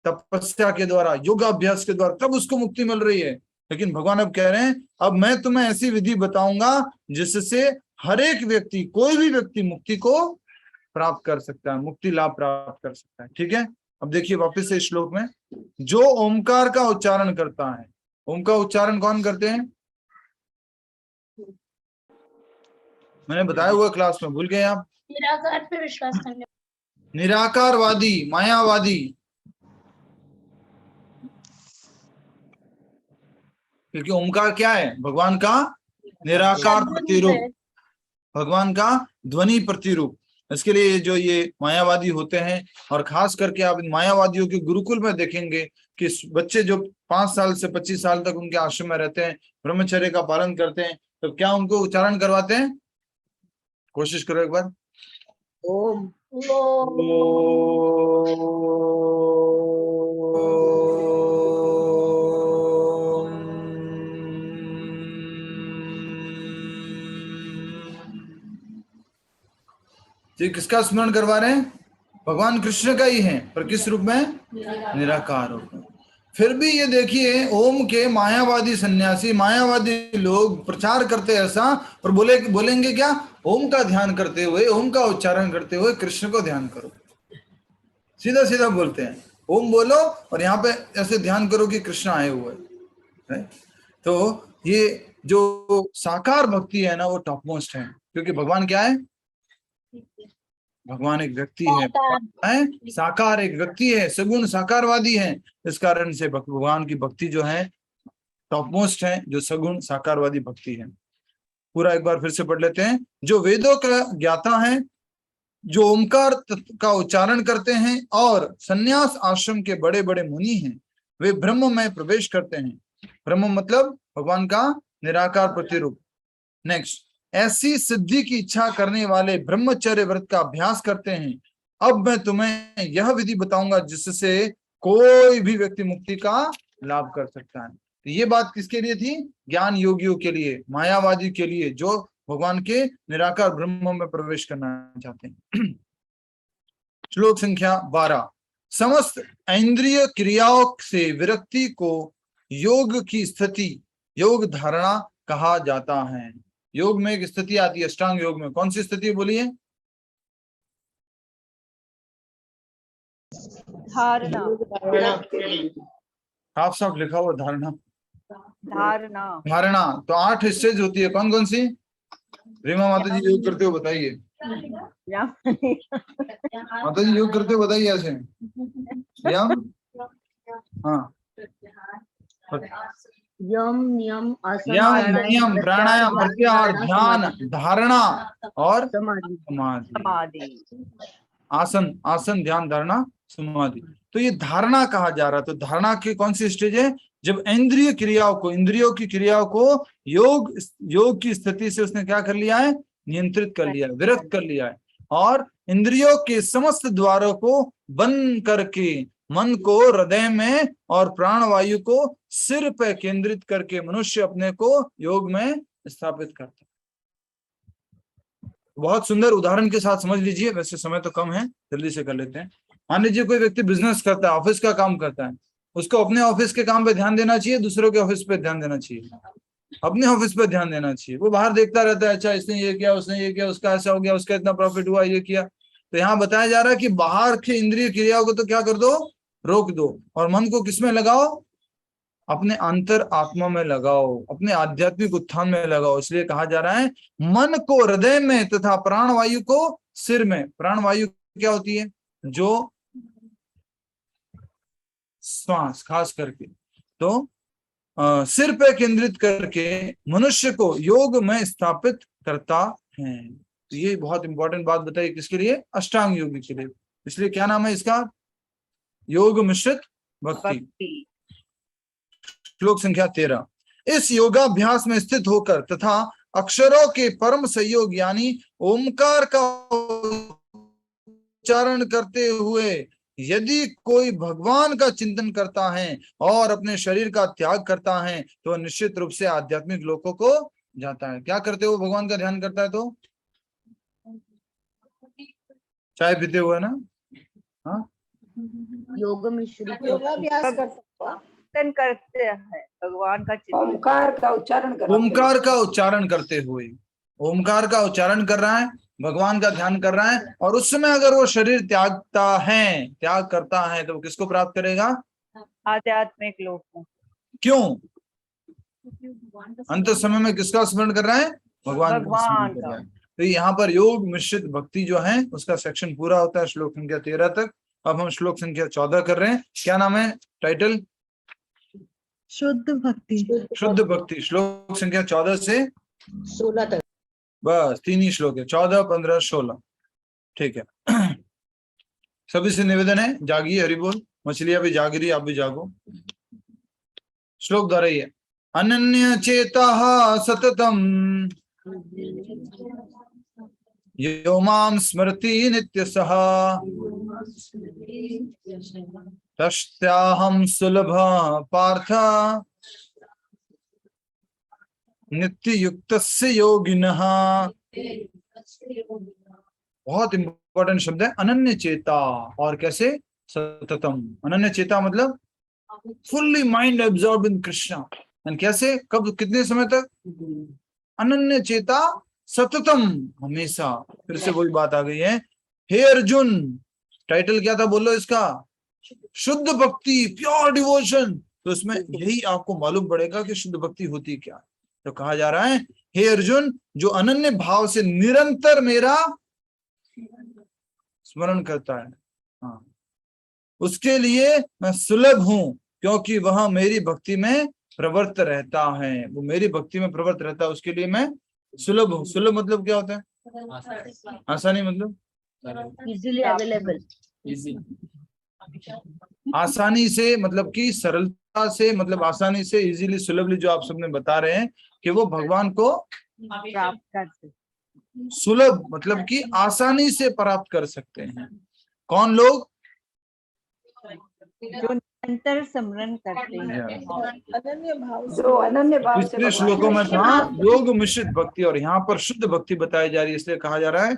तपस्या के द्वारा, योगाभ्यास के द्वारा, तब उसको मुक्ति मिल रही है। लेकिन भगवान अब कह रहे हैं, अब मैं तुम्हें ऐसी विधि बताऊंगा जिससे हर एक व्यक्ति, कोई भी व्यक्ति मुक्ति को प्राप्त कर सकता है, मुक्ति लाभ प्राप्त कर सकता है। ठीक है, अब देखिए वापस से श्लोक में, जो ओमकार का उच्चारण करता है। ओम का उच्चारण कौन करते हैं? मैंने बताया हुआ क्लास में, भूल गए आप? निराकार पे विश्वास करने, निराकारवादी, मायावादी। क्योंकि ओमकार क्या है? भगवान का निराकार प्रतिरूप, भगवान का ध्वनि प्रतिरूप। इसके लिए जो ये मायावादी होते हैं, और खास करके आप इन मायावादियों के गुरुकुल में देखेंगे कि बच्चे जो 5 साल से 25 साल तक उनके आश्रम में रहते हैं, ब्रह्मचर्य का पालन करते हैं, तो क्या उनको उच्चारण करवाते हैं? कोशिश करो एक बार। ओम तो किसका स्मरण करवा रहे हैं? भगवान कृष्ण का ही है, पर किस रूप में? निराकार रूप में। फिर भी ये देखिए, ओम के मायावादी सन्यासी, मायावादी लोग प्रचार करते ऐसा, और बोलेंगे क्या? ओम का ध्यान करते हुए, ओम का उच्चारण करते हुए कृष्ण को ध्यान करो। सीधा सीधा बोलते हैं, ओम बोलो और यहाँ पे ऐसे ध्यान करो कि कृष्ण आए हुए हैं। तो ये जो साकार भक्ति है ना, वो टॉप मोस्ट है, क्योंकि भगवान क्या है? भगवान एक व्यक्ति है, साकार एक व्यक्ति है, सगुण साकारवादी है। इस कारण से भगवान की भक्ति जो है टॉप मोस्ट है, जो सगुण साकारवादी भक्ति है। पूरा एक बार फिर से पढ़ लेते हैं। जो वेदों का ज्ञाता है, जो ओमकार का उच्चारण करते हैं और संन्यास आश्रम के बड़े बड़े मुनि हैं, वे ब्रह्म में प्रवेश करते हैं। ब्रह्म मतलब भगवान का निराकार प्रतिरूप। नेक्स्ट, ऐसी सिद्धि की इच्छा करने वाले ब्रह्मचर्य व्रत का अभ्यास करते हैं। अब मैं तुम्हें यह विधि बताऊंगा जिससे कोई भी व्यक्ति मुक्ति का लाभ कर सकता है। तो ये बात किसके लिए थी? ज्ञान योगियों के लिए, मायावादी के लिए, जो भगवान के निराकार ब्रह्म में प्रवेश करना चाहते हैं। श्लोक संख्या 12। समस्त इंद्रिय क्रियाओं से विरक्ति को योग की स्थिति, योग धारणा कहा जाता है। योग में एक स्थिति आती है, अष्टांग योग में। कौन सी स्थिति बोलिए? धारणा। साफ साफ लिखा हुआ धारणा। धारणा। धारणा तो 8 स्टेज होती है। कौन कौन सी? रीमा माता जी योग करते हो बताइए। माता जी योग करते हो बताइए ऐसे। हाँ, यम नियम आसन यम नियम प्राणायाम प्रत्याहार ध्यान धारणा और समाधि। समाधि। आसन, आसन ध्यान धारणा समाधि। तो ये धारणा कहा जा रहा है। तो धारणा की कौन सी स्टेज है? जब इंद्रिय क्रियाओं को, इंद्रियों की क्रियाओं को योग की स्थिति से उसने क्या कर लिया है? नियंत्रित कर लिया है, विरक्त कर लिया है। और इंद्रियों के समस्त द्वारों को बंद करके मन को हृदय में और प्राणवायु को सिर पे केंद्रित करके मनुष्य अपने को योग में स्थापित करता है। बहुत सुंदर उदाहरण के साथ समझ लीजिए। वैसे समय तो कम है, जल्दी से कर लेते हैं। मान लीजिए कोई व्यक्ति बिजनेस करता है, ऑफिस का काम करता है। उसको अपने ऑफिस के काम पे ध्यान देना चाहिए, दूसरों के ऑफिस पे ध्यान देना चाहिए? अपने ऑफिस पे ध्यान देना चाहिए। वो बाहर देखता रहता है, अच्छा इसने ये किया, उसने ये किया, उसका ऐसा हो गया, उसका इतना प्रॉफिट हुआ, ये किया। तो यहाँ बताया जा रहा है कि बाहर के इंद्रिय क्रियाओं को तो क्या कर दो? रोक दो। और मन को किसमें लगाओ? अपने अंतर आत्मा में लगाओ, अपने आध्यात्मिक उत्थान में लगाओ। इसलिए कहा जा रहा है मन को हृदय में तथा प्राणवायु को सिर में। प्राणवायु क्या होती है? जो श्वास, खास करके तो सिर पे केंद्रित करके मनुष्य को योग में स्थापित करता है। तो ये बहुत इंपॉर्टेंट बात बताई। किसके लिए? अष्टांग योगी के लिए। इसलिए क्या नाम है इसका? योग मिश्रित भक्ति। श्लोक संख्या 13। इस योगाभ्यास में स्थित होकर तथा अक्षरों के परम संयोग यानी ओमकार का उच्चारण करते हुए यदि कोई भगवान का चिंतन करता है और अपने शरीर का त्याग करता है तो निश्चित रूप से आध्यात्मिक लोकों को जाता है। क्या करते हो? भगवान का ध्यान करता है तो चाय पीते हुए ना। हाँ, योग मिश्रित योगाभ्यास करते हैं, भगवान का चिंतन, ओमकार का उच्चारण करते हैं। ओमकार का उच्चारण करते हुए, ओमकार का उच्चारण कर रहा है, भगवान का ध्यान कर रहा है। और उस समय अगर वो शरीर त्याग करता है तो वो किसको प्राप्त करेगा? आध्यात्मिक लोक को। क्यों? अंत समय में किसका स्मरण कर रहा है? भगवान का स्मरण कर रहा है। तो यहाँ पर योग मिश्रित भक्ति जो है उसका सेक्शन पूरा होता है श्लोक संख्या 13 तक। अब हम श्लोक संख्या 14 कर रहे हैं। क्या नाम है? टाइटल शुद्ध भक्ति। शुद्ध भक्ति। श्लोक संख्या 14 से 16 तक। बस 3 ही श्लोक है, 14, 15, 16। ठीक है। सभी से निवेदन है, जागिए, हरि बोल। मछलियां भी जाग रही, आप भी जागो। श्लोक द्वारा ही है। अनन्य चेता सततम यो मां स्मृति नित्य सह तस्याहं सुलभ पार्थ नित्य युक्तस्य योगिनः। बहुत इंपॉर्टेंट शब्द है अनन्य चेता। और कैसे? सततम। अनन्य चेता मतलब fully mind absorb in Krishna. And कैसे? कब? कितने समय तक? अनन्य चेता सततम, हमेशा। फिर से वही बात आ गई है। हे अर्जुन, टाइटल क्या था बोलो इसका? शुद्ध भक्ति, प्योर डिवोशन। तो इसमें यही आपको मालूम पड़ेगा कि शुद्ध भक्ति होती क्या है। तो कहा जा रहा है हे अर्जुन, जो अनन्य भाव से निरंतर मेरा स्मरण करता है, हाँ, उसके लिए मैं सुलभ हूं, क्योंकि वह मेरी भक्ति में प्रवृत्त रहता है। वो मेरी भक्ति में प्रवृत्त रहता है, उसके लिए मैं सुलभ हूँ। सुलभ मतलब क्या होता है? आसानी मतलब इजीली अवेलेबल। आसानी से, मतलब कि सरलता से, मतलब आसानी से, इजीली, सुलभली, जो आप सबने बता रहे हैं कि वो भगवान को प्राप्त करते। सुलभ मतलब कि आसानी से प्राप्त कर सकते हैं। कौन लोग? जो निरंतर स्मरण करते हैं। अनन्य भाव से जो अनन्य भाव से पिछले श्लोकों में था योग मिश्रित भक्ति और यहाँ पर शुद्ध भक्ति बताई जा रही है, इसलिए कहा जा रहा है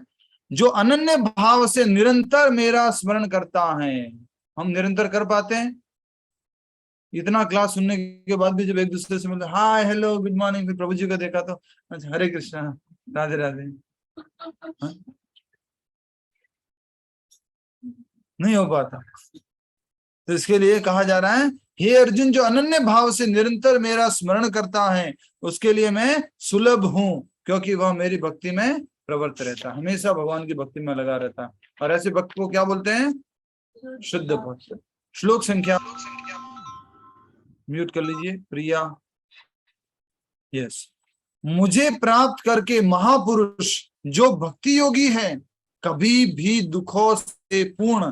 जो अनन्य भाव से निरंतर मेरा स्मरण करता है। हम निरंतर कर पाते हैं? इतना क्लास सुनने के बाद भी जब एक दूसरे से मिलते हाय हेलो गुड मॉर्निंग, फिर प्रभु जी को देखा तो अच्छा हरे कृष्णा राधे राधे, हाँ? नहीं हो पाता। तो इसके लिए कहा जा रहा है हे अर्जुन, जो अनन्य भाव से निरंतर मेरा स्मरण करता है उसके लिए मैं सुलभ हूं, क्योंकि वह मेरी भक्ति में प्रवृत्त रहता है, हमेशा भगवान की भक्ति में लगा रहता है। और ऐसे भक्त को क्या बोलते हैं? शुद्ध भक्त। श्लोक संख्या म्यूट कर लीजिए प्रिया। यस। मुझे प्राप्त करके महापुरुष जो भक्ति योगी है कभी भी दुखों से पूर्ण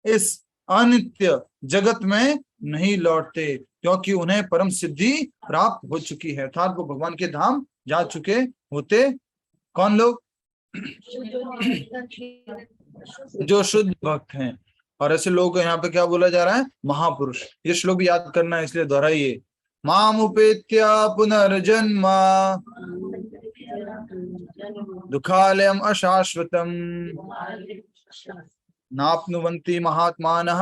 इस अनित्य जगत में नहीं लौटते, क्योंकि उन्हें परम सिद्धि प्राप्त हो चुकी है, अर्थात वो भगवान के धाम जा चुके होते। कौन लोग? जो शुद्ध भक्त हैं। और ऐसे लोग यहाँ पे क्या बोला जा रहा है? महापुरुष। ये श्लोक भी याद करना है, इसलिए दोहराइए। माम उपेत्य पुनर्जन्म दुखालयम अशाश्वतम नाप्नुवन्ति महात्मानः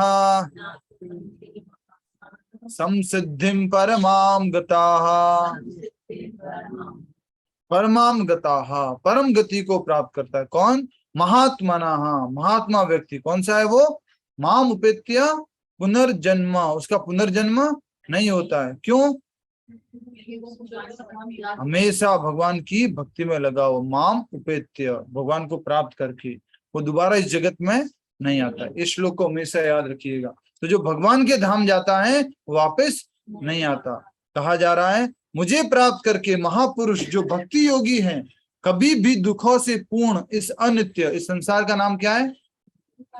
संसिद्धिं परमां गताः। परमां गताः, परम गति को प्राप्त करता है कौन? महात्मनः, महात्मा व्यक्ति। कौन सा है वो? माम उपेत्य पुनर्जन्म, उसका पुनर्जन्म नहीं होता है। क्यों? हमेशा भगवान की भक्ति में लगा हो। माम उपेत्य, भगवान को प्राप्त करके वो दोबारा इस जगत में नहीं आता। इस श्लोक को हमेशा याद रखिएगा। तो जो भगवान के धाम जाता है वापस नहीं आता। कहा जा रहा है मुझे प्राप्त करके महापुरुष जो भक्ति योगी हैं कभी भी दुखों से पूर्ण इस अनित्य, इस संसार का नाम क्या है?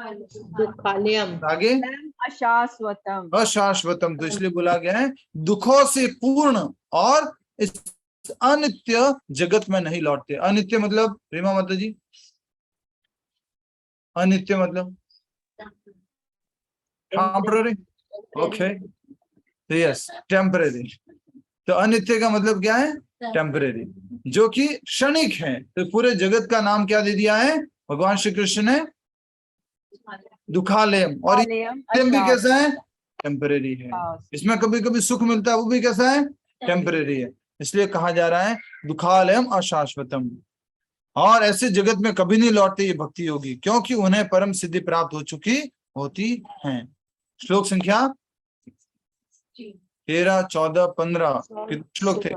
दुखालयम, आगे अशाश्वतम, अशाश्वतम, तो इसलिए बोला गया है दुखों से पूर्ण और इस अनित्य जगत में नहीं लौटते। अनित्य मतलब रीमा माता जी? अनित्य मतलब टेम्पररी। ओके, तो यस, टेम्पररी। तो अनित्य का मतलब क्या है? टेम्पररी, जो कि क्षणिक है। तो पूरे जगत का नाम क्या दे दिया है भगवान श्री कृष्ण ने? दुखालयम। और ये भी कैसा है? टेम्पररी है। इसमें कभी कभी सुख मिलता है, वो भी कैसा है? टेम्पररी है। इसलिए कहा जा रहा है दुखालयम अशाश्वतम। और ऐसे जगत में कभी नहीं लौटते ये भक्ति योगी, क्योंकि उन्हें परम सिद्धि प्राप्त हो चुकी होती है। श्लोक संख्या 13, 14, 15 कितने श्लोक थे?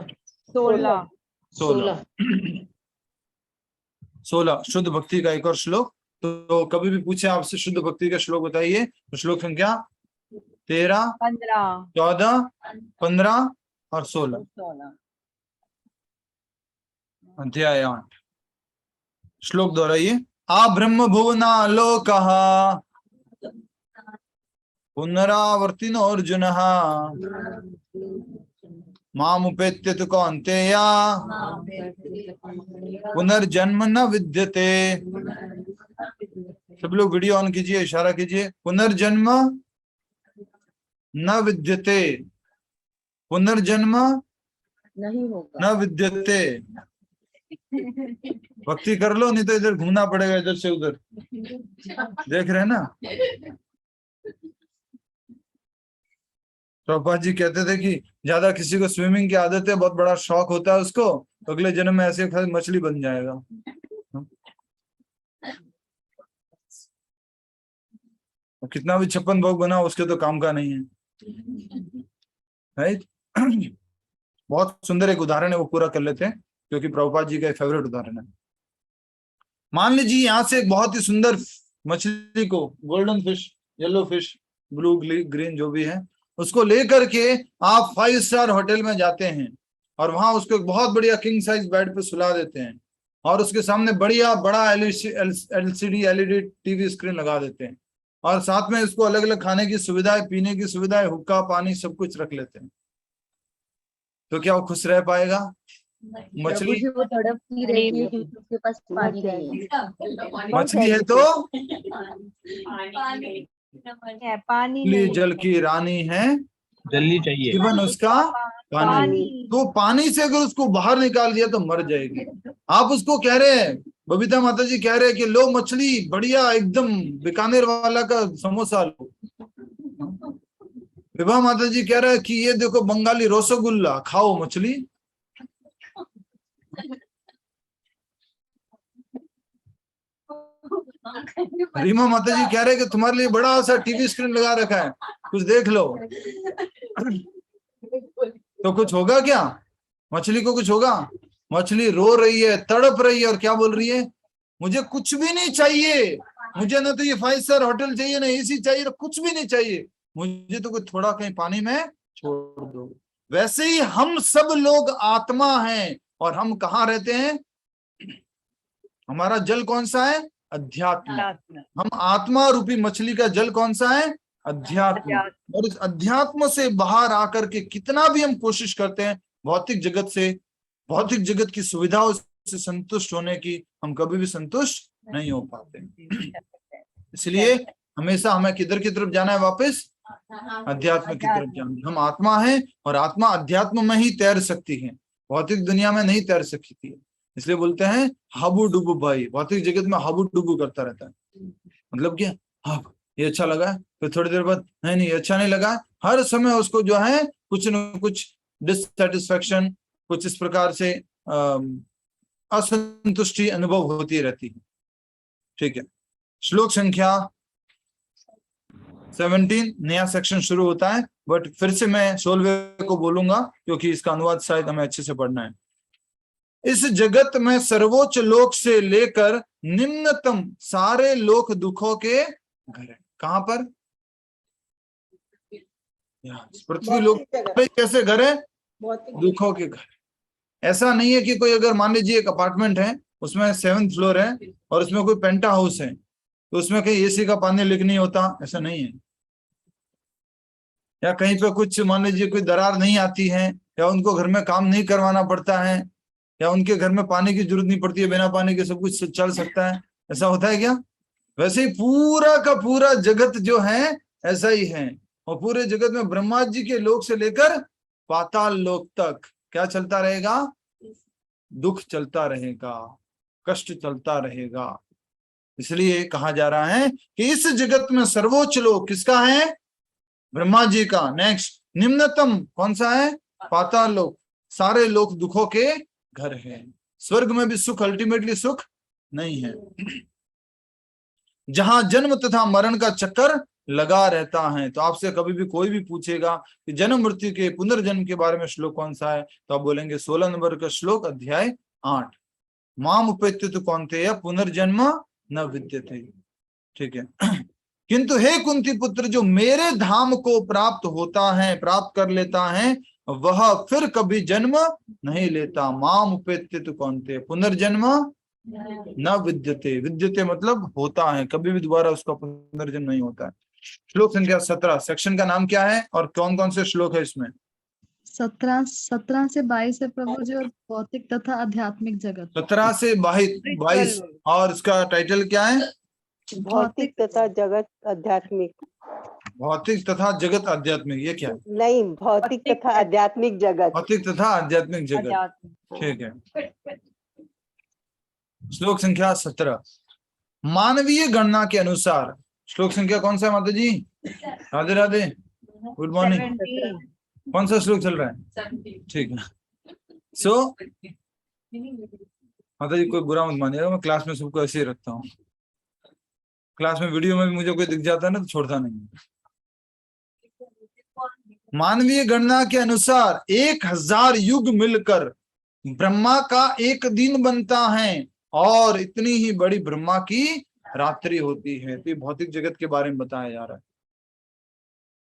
16 शुद्ध भक्ति का एक और श्लोक। तो कभी भी पूछे आपसे शुद्ध भक्ति का श्लोक बताइए, तो श्लोक संख्या 13, 15, 14, 15 और 16। अध्याय 8। श्लोक दोहराइए। आ ब्रह्म भुवना लोकः पुनरावर्तिनो अर्जुन मामुपेत्य तु कौन्तेय पुनर्जन्म न विद्यते। सब लोग वीडियो ऑन कीजिए, इशारा कीजिए। पुनर्जन्म न विद्यते, पुनर्जन्म नहीं होगा। न विद्यते। भक्ति कर लो, नहीं तो इधर घूमना पड़ेगा, इधर से उधर। देख रहे हैं ना? प्रभुपाद जी कहते थे कि ज्यादा किसी को स्विमिंग की आदत है, बहुत बड़ा शौक होता है उसको, तो अगले जन्म में ऐसे खाली मछली बन जाएगा। कितना भी 56 भोग बना उसके तो काम का नहीं है, राइट? बहुत सुंदर एक उदाहरण है, वो पूरा कर लेते हैं क्योंकि प्रभुपाद जी का एक फेवरेट उदाहरण है। मान लीजिए यहाँ से एक बहुत ही सुंदर मछली को, golden fish, yellow fish, blue green जो भी है, उसको लेकर के आप 5 स्टार होटल में जाते हैं और वहां उसको एक बहुत बढ़िया किंग साइज बेड पे सुला देते हैं और उसके सामने बढ़िया बड़ा एलसीडी एलईडी टीवी स्क्रीन लगा देते हैं और साथ में इसको अलग अलग खाने की सुविधाएं, पीने की सुविधाएं, हुक्का पानी सब कुछ रख लेते हैं। तो क्या वो खुश रह पाएगा? मछली जी वो तड़पती रहती है क्योंकि उसके पास पानी नहीं है। मछली है तो है पानी मछली नहीं जल है। की रानी है, जल्दी चाहिए। जीवन उसका पानी। पानी तो पानी से अगर उसको बाहर निकाल दिया तो मर जाएगी। आप उसको कह रहे हैं, बबीता माता जी कह रहे हैं कि लो मछली बढ़िया एकदम बीकानेर वाला का समोसा लो। विभा माता जी कह रहे हैं कि ये देखो बंगाली रसगुल्ला खाओ मछली। रीमा माता जी कह रहे हैं कि तुम्हारे लिए बड़ा सा टीवी स्क्रीन लगा रखा है, कुछ देख लो। तो कुछ होगा क्या? मछली को कुछ होगा? मछली रो रही है, तड़प रही है और क्या बोल रही है? मुझे कुछ भी नहीं चाहिए, मुझे ना तो ये 5 स्टार होटल चाहिए, ना एसी चाहिए, ना कुछ भी नहीं चाहिए, मुझे तो कुछ थोड़ा कहीं पानी में छोड़ दो। वैसे ही हम सब लोग आत्मा हैं और हम कहाँ रहते हैं? हमारा जल कौन सा है? अध्यात्म। हम आत्मा रूपी मछली का जल कौन सा है? अध्यात्म। और इस अध्यात्म से बाहर आकर के कितना भी हम कोशिश करते हैं भौतिक जगत से, भौतिक जगत की सुविधाओं से संतुष्ट होने की, हम कभी भी संतुष्ट नहीं हो पाते। इसलिए हमेशा हमें किधर की तरफ जाना है? वापस अध्यात्म की तरफ जाना है। हम आत्मा है और आत्मा अध्यात्म में ही तैर सकती है, भौतिक दुनिया में नहीं तैर सकती है। इसलिए बोलते हैं हाबू डुबू भाई, भौतिक जगत में हाबू डुबू करता रहता है। मतलब क्या? हाँ ये अच्छा लगा, फिर थोड़ी देर बाद नहीं नहीं अच्छा नहीं लगा। हर समय उसको जो है कुछ न कुछ डिससेटिस्फैक्शन, कुछ इस प्रकार से असंतुष्टि अनुभव होती रहती है। ठीक है, श्लोक संख्या 17 नया सेक्शन शुरू होता है, बट फिर से मैं 16वें को बोलूंगा क्योंकि इसका अनुवाद शायद हमें अच्छे से पढ़ना है। इस जगत में सर्वोच्च लोक से लेकर निम्नतम सारे लोक दुखों के घर है। कहां पर? पृथ्वी लोक कैसे घर है? दुखों के घर। ऐसा नहीं है कि कोई अगर मान लीजिए एक अपार्टमेंट है, उसमें 7th फ्लोर है और उसमें कोई पेंटा हाउस है तो उसमें कहीं एसी का पानी लीक नहीं होता, ऐसा नहीं है। या कहीं पे कुछ मान लीजिए कोई दरार नहीं आती है, या उनको घर में काम नहीं करवाना पड़ता है, या उनके घर में पानी की जरूरत नहीं पड़ती है, बिना पानी के सब कुछ चल सकता है, ऐसा होता है क्या? वैसे ही पूरा का पूरा जगत जो है ऐसा ही है। और पूरे जगत में ब्रह्मा जी के लोक से लेकर पाताल लोक तक क्या चलता रहेगा? दुख चलता रहेगा, कष्ट चलता रहेगा। इसलिए कहा जा रहा है कि इस जगत में सर्वोच्च लोक किसका है? ब्रह्मा जी का। नेक्स्ट निम्नतम कौन सा है? पाताल लोक। सारे लोक दुखों के घर है। स्वर्ग में भी सुख अल्टीमेटली सुख नहीं है, जहां जन्म तथा मरण का चक्कर लगा रहता है। तो आपसे कभी भी कोई भी पूछेगा कि जन्म मृत्यु के पुनर्जन्म के बारे में श्लोक कौन सा है, तो आप बोलेंगे 16 नंबर का श्लोक, अध्याय 8, माम उपेत्य कौन्तेय पुनर्जन्म न विद्यते। ठीक है। किंतु हे कुंती पुत्र, जो मेरे धाम को प्राप्त होता है, प्राप्त कर लेता है, वह फिर कभी जन्म नहीं लेता। माम उपेत्य कौन्तेय, पुनर्जन्म न विद्यते। विद्यते मतलब होता है, कभी भी दोबारा उसका पुनर्जन्म नहीं होता है। श्लोक संख्या 17, सेक्शन का नाम क्या है और कौन कौन से श्लोक है इसमें? 17 से 22 है प्रभु जी, और भौतिक तथा आध्यात्मिक जगत। 17 से 22 और इसका टाइटल क्या है? भौतिक तथा जगत आध्यात्मिक। भौतिक तथा जगत आध्यात्मिक, ये क्या है? नहीं, भौतिक तथा आध्यात्मिक जगत। भौतिक तथा आध्यात्मिक जगत, ठीक है। श्लोक संख्या 17, मानवीय गणना के अनुसार। श्लोक संख्या कौन सा है माता जी? Radhe Radhe, good morning. कौन सा श्लोक चल रहा है? ठीक है। सो माता जी कोई बुरा मत मानिएगा, मैं क्लास में सबको ऐसे ही रखता हूँ। क्लास में वीडियो में भी मुझे कोई दिख जाता है ना तो छोड़ता नहीं। मानवीय गणना के अनुसार 1000 युग मिलकर ब्रह्मा का एक दिन बनता है, और इतनी ही बड़ी ब्रह्मा की रात्रि होती है। तो भौतिक जगत के बारे में बताया जा रहा है।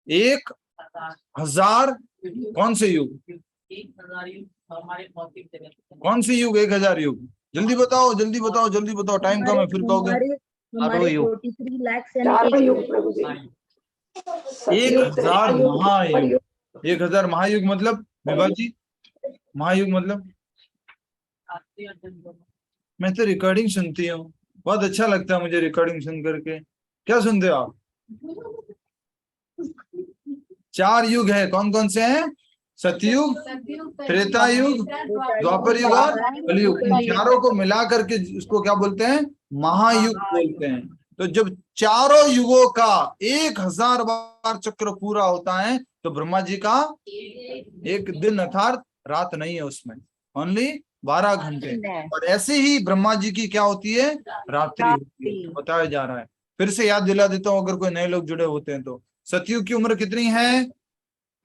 1000 कौन से युग? 1000 युग हमारे भौतिक जगत। कौन सी युग? 1000 युग? जल्दी बताओ, जल्दी बताओ, जल्दी बताओ, टाइम कम है, फिर कहोगे। 1000 महायुग। 1000 महायुग मतलब विभा जी, महायुग मतलब आरती और दिन दोनों। मैं तो रिकॉर्डिंग सुनती हूँ, बहुत अच्छा लगता है मुझे रिकॉर्डिंग सुन करके। क्या सुनते हो आप? 4 युग है, कौन कौन से हैं? सतयुग, त्रेता युग, द्वापर युग और कलयुग। इन चारों को मिला करके उसको क्या बोलते हैं? महायुग बोलते हैं। तो जब चारों युगों का 1000 बार चक्र पूरा होता है तो ब्रह्मा जी का एक दिन अर्थात रात नहीं है, उसमें ओनली 12 घंटे। और ऐसे ही ब्रह्मा जी की क्या होती है? रात्रि होती है, बताया जा रहा है। फिर से याद दिला देता हूं अगर कोई नए लोग जुड़े होते हैं तो। सतयुग की उम्र कितनी है?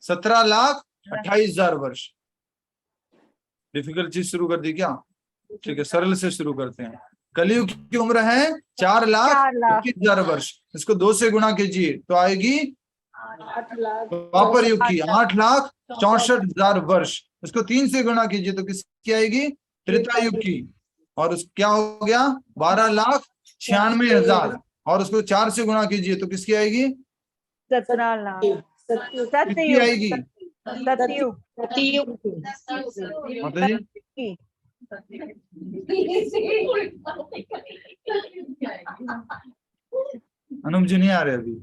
17,28,000 वर्ष। डिफिकल्ट चीज शुरू कर दी क्या? ठीक है, सरल से शुरू करते हैं। कलयुग की उम्र है 4,25,000 वर्ष। इसको 2 से गुणा कीजिए तो आएगी 8 लाख द्वापर युग की 8,64,000 वर्ष। इसको 3 से गुणा कीजिए तो किसकी आएगी? त्रेता युग की। और उस क्या हो गया? 12,96,000। और उसको 4 से गुणा कीजिए तो किसकी आएगी? 17 लाख। किसकी आएगी? सतयुग माता जी की। अनुप जी नहीं आ रहे अभी।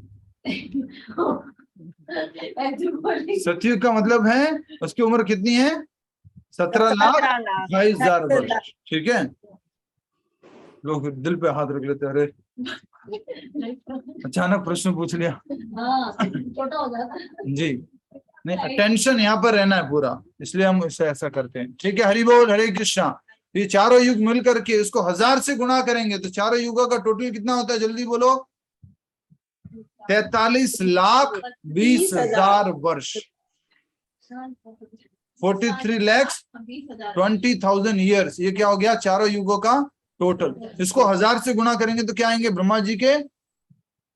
सतयुग का मतलब है उसकी उम्र कितनी है? 17,28,000 वर्ष। ठीक है, लोग दिल पे हाथ रख लेते हैं, अरे अचानक प्रश्न पूछ लिया। छोटा हो जाता जी नहीं, अटेंशन यहाँ पर रहना है पूरा, इसलिए हम इसे ऐसा करते हैं। ठीक है, हरि बोल, हरे कृष्णा। ये चारों युग मिल करके इसको 1000 से गुणा करेंगे तो चारों युगों का टोटल कितना होता है? जल्दी बोलो। 43,20,000 वर्ष। 43,20,000 ईयर्स। ये क्या हो गया? चारों युगों का टोटल। इसको 1000 से गुणा करेंगे तो क्या आएंगे? ब्रह्मा जी के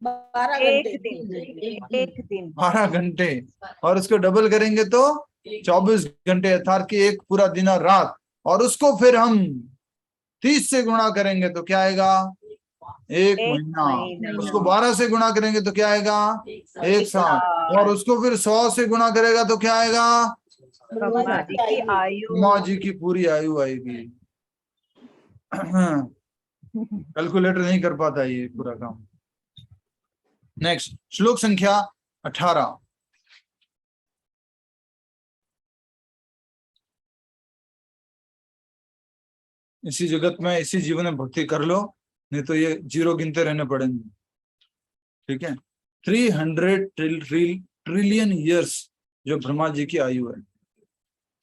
12 एक घंटे दिन 12 घंटे। और उसको डबल करेंगे तो 24 घंटे, अर्थात कि एक पूरा दिन और रात। और उसको फिर हम 30 से गुणा करेंगे तो क्या आएगा? एक महीना। उसको 12 से गुणा करेंगे तो क्या आएगा? एक साल। और उसको फिर 100 से गुणा करेगा तो क्या आएगा? ब्रह्मा जी की आयु। ब्रह्मा जी की पूरी आयु आएगी। कैलकुलेटर नहीं कर पाता ये पूरा काम। नेक्स्ट, श्लोक संख्या 18। इसी जगत में, इसी जीवन में भक्ति कर लो, नहीं तो ये जीरो गिनते रहने पड़ेंगे। ठीक है, 300 ट्रिलियन ईयर्स जो ब्रह्मा जी की आयु है।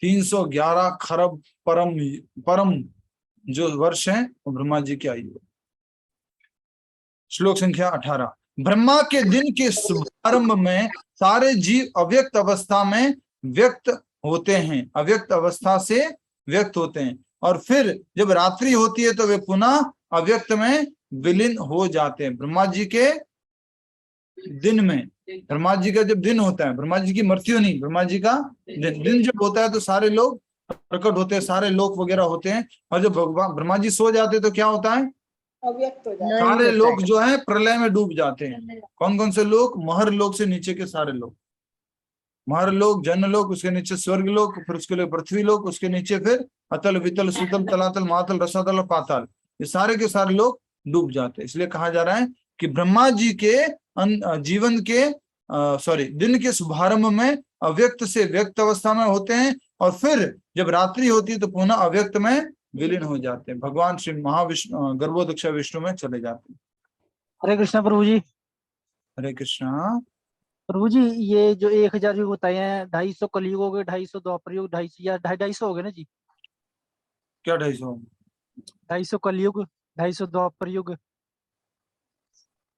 311 खरब परम जो वर्ष है वो ब्रह्मा जी की आयु है। श्लोक संख्या 18। ब्रह्मा के दिन के शुभारंभ में सारे जीव अव्यक्त अवस्था में व्यक्त होते हैं, अव्यक्त अवस्था से व्यक्त होते हैं। और फिर जब रात्रि होती है तो वे पुनः अव्यक्त में विलीन हो जाते हैं। ब्रह्मा जी के दिन में, ब्रह्मा जी का जब दिन होता है, ब्रह्मा जी की मृत्यु नहीं, ब्रह्मा जी का दिन जब होता है तो सारे लोग प्रकट होते हैं, सारे लोक वगैरह होते हैं। और जब भगवान ब्रह्मा जी सो जाते हैं तो क्या होता है? अव्यक्त हो जाता सारे लोग जो है प्रलय में डूब जाते हैं। कौन कौन से लोग? महर लोक से नीचे के सारे लोग, महर लोक, जन लोक, उसके नीचे स्वर्ग लोक, फिर उसके लिए पृथ्वी लोक, उसके नीचे फिर अतल, वितल, सुतल, तलातल, मातल, रसातल और पाताल, ये सारे के सारे लोग डूब जाते हैं। इसलिए कहा जा रहा है कि ब्रह्मा जी के जीवन के दिन के शुभारंभ में अव्यक्त से व्यक्त अवस्था में होते हैं। और फिर जब रात्रि होती है तो पुनः अव्यक्त में विलीन हो जाते हैं, भगवान श्री महाविष्णु गर्भोदक्ष विष्णु में चले जाते हैं। हरे कृष्णा प्रभु जी। हरे कृष्णा प्रभु जी, ये जो 1000 युग बताए हैं, 250 कलयुग हो गए, 250 द्वापर युग, 250 या 250 हो गए ना जी? क्या 250? 250 कलयुग, 250 द्वापर युग।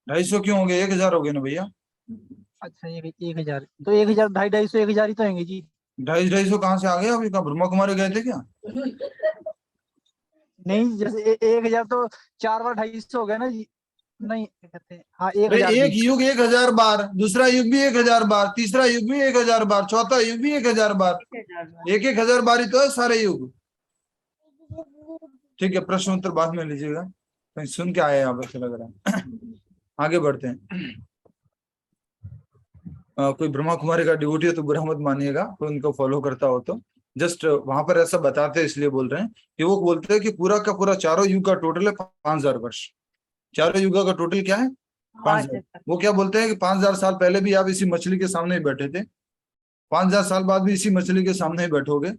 250 क्यों हो गए? 1000 हो गए ना भैया। अच्छा, 1000 तो 1000, 250, 1000 ही तो होंगे जी। 250 कहाँ से आ गए? अभी कहाँ ब्रह्मा कुमारी गए थे क्या? नहीं, जैसे 1000 तो 4 बार 250 हो गया ना जी। नहीं कहते हैं, हाँ, 1000 एक युग 1000 बार, दूसरा युग भी 1000 बार, तीसरा युग भी 1000 बार, चौथा युग भी 1000 बार, 1000 बार ही तो है सारे युग। ठीक है, प्रश्न उत्तर बाद में लीजिएगा, कहीं सुन के आए आप, ऐसा लग रहा है। आगे बढ़ते हैं। कोई ब्रह्मा कुमारी का डिवोटी है तो बुरा मत मानिएगा, कोई उनको फॉलो करता हो तो। जस्ट वहां पर ऐसा बताते हैं, इसलिए बोल रहे हैं कि वो बोलते हैं कि पूरा का पूरा चारों युग का टोटल है 5000 वर्ष। चारों युग का टोटल क्या है? 5000। वो क्या बोलते हैं कि 5000 साल पहले भी आप इसी मछली के सामने ही बैठे थे, 5000 साल बाद भी इसी मछली के सामने ही बैठोगे,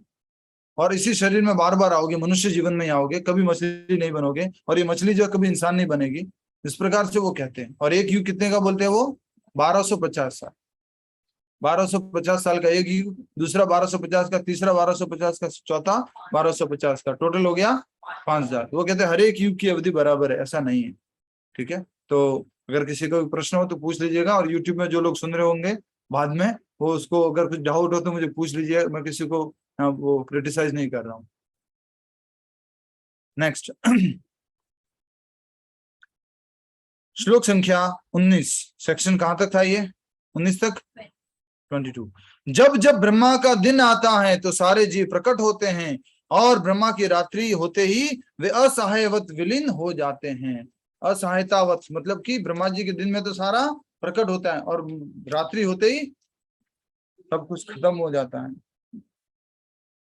और इसी शरीर में बार बार आओगे, मनुष्य जीवन में ही आओगे, कभी मछली नहीं बनोगे, और ये मछली जो है कभी इंसान नहीं बनेगी। इस प्रकार से वो कहते हैं। और एक युग कितने का बोलते हैं वो? 1250 साल। 1250 साल का एक युग, दूसरा 1250 का, तीसरा 1250 का, चौथा 1250 का, टोटल हो गया 5000। वो कहते हैं हर एक युग की अवधि बराबर है, ऐसा नहीं है। ठीक है, तो अगर किसी को प्रश्न हो तो पूछ लीजिएगा, और यूट्यूब में जो लोग सुन रहे होंगे बाद में, वो उसको अगर कुछ डाउट हो तो मुझे पूछ लीजिए, मैं किसी को वो क्रिटिसाइज नहीं कर रहा हूं। नेक्स्ट श्लोक संख्या 19, सेक्शन कहां तक था ये? 19 तक, 22। जब जब ब्रह्मा का दिन आता है तो सारे जीव प्रकट होते हैं, और ब्रह्मा की रात्रि होते ही वे असहायवत विलीन हो जाते हैं। असहायतावत मतलब कि ब्रह्मा जी के दिन में तो सारा प्रकट होता है, और रात्रि होते ही सब कुछ खत्म हो जाता है।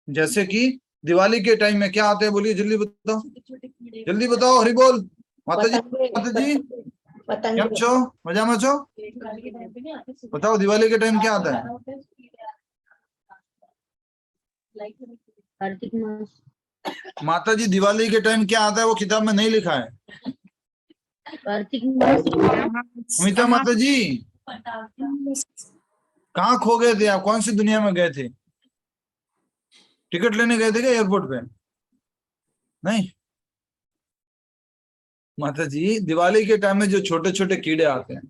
जैसे कि दिवाली के टाइम में क्या आता है? बोलिए जल्दी बताओ, जल्दी बताओ, हरि बोल। माता जी, माता जी केम छो? मजा में छो? बताओ दिवाली के टाइम क्या आता है? कार्तिक मास। माता जी दिवाली के टाइम क्या आता है? वो किताब में नहीं लिखा है। कार्तिक मास। अमिता माता जी कहाँ खो गए थे आप? कौन सी दुनिया में गए थे? टिकट लेने गए थे क्या एयरपोर्ट पे? नहीं माता जी, दिवाली के टाइम में जो छोटे छोटे कीड़े आते हैं,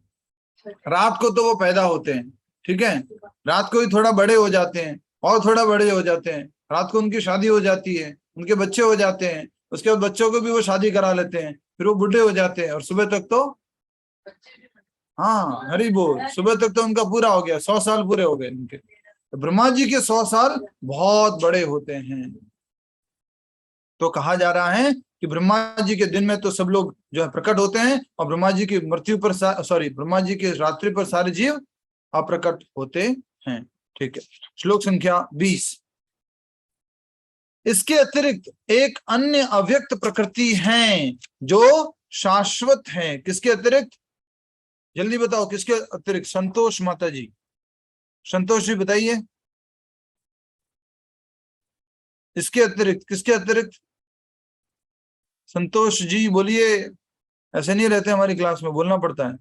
रात को तो वो पैदा होते हैं, ठीक है, रात को ही थोड़ा बड़े हो जाते हैं, और थोड़ा बड़े हो जाते हैं, रात को उनकी शादी हो जाती है, उनके बच्चे हो जाते हैं, उसके बाद बच्चों को भी वो शादी करा लेते हैं, फिर वो बुढ़े हो जाते हैं, और सुबह तक तो, हाँ हरि बोल, सुबह तक तो उनका पूरा हो गया, 100 साल पूरे हो गए उनके। तो ब्रह्मा जी के 100 साल बहुत बड़े होते हैं। तो कहा जा रहा है कि ब्रह्मा जी के दिन में तो सब लोग जो है प्रकट होते हैं, और ब्रह्मा जी की मृत्यु पर ब्रह्मा जी की रात्रि पर सारे जीव अप्रकट होते हैं। ठीक है, श्लोक संख्या 20। इसके अतिरिक्त एक अन्य अव्यक्त प्रकृति है जो शाश्वत है। किसके अतिरिक्त? जल्दी बताओ, किसके अतिरिक्त? संतोष माता जी, संतोष जी बताइए, इसके अतिरिक्त, किसके अतिरिक्त? संतोष जी बोलिए। ऐसे नहीं रहते हमारी क्लास में, बोलना पड़ता है,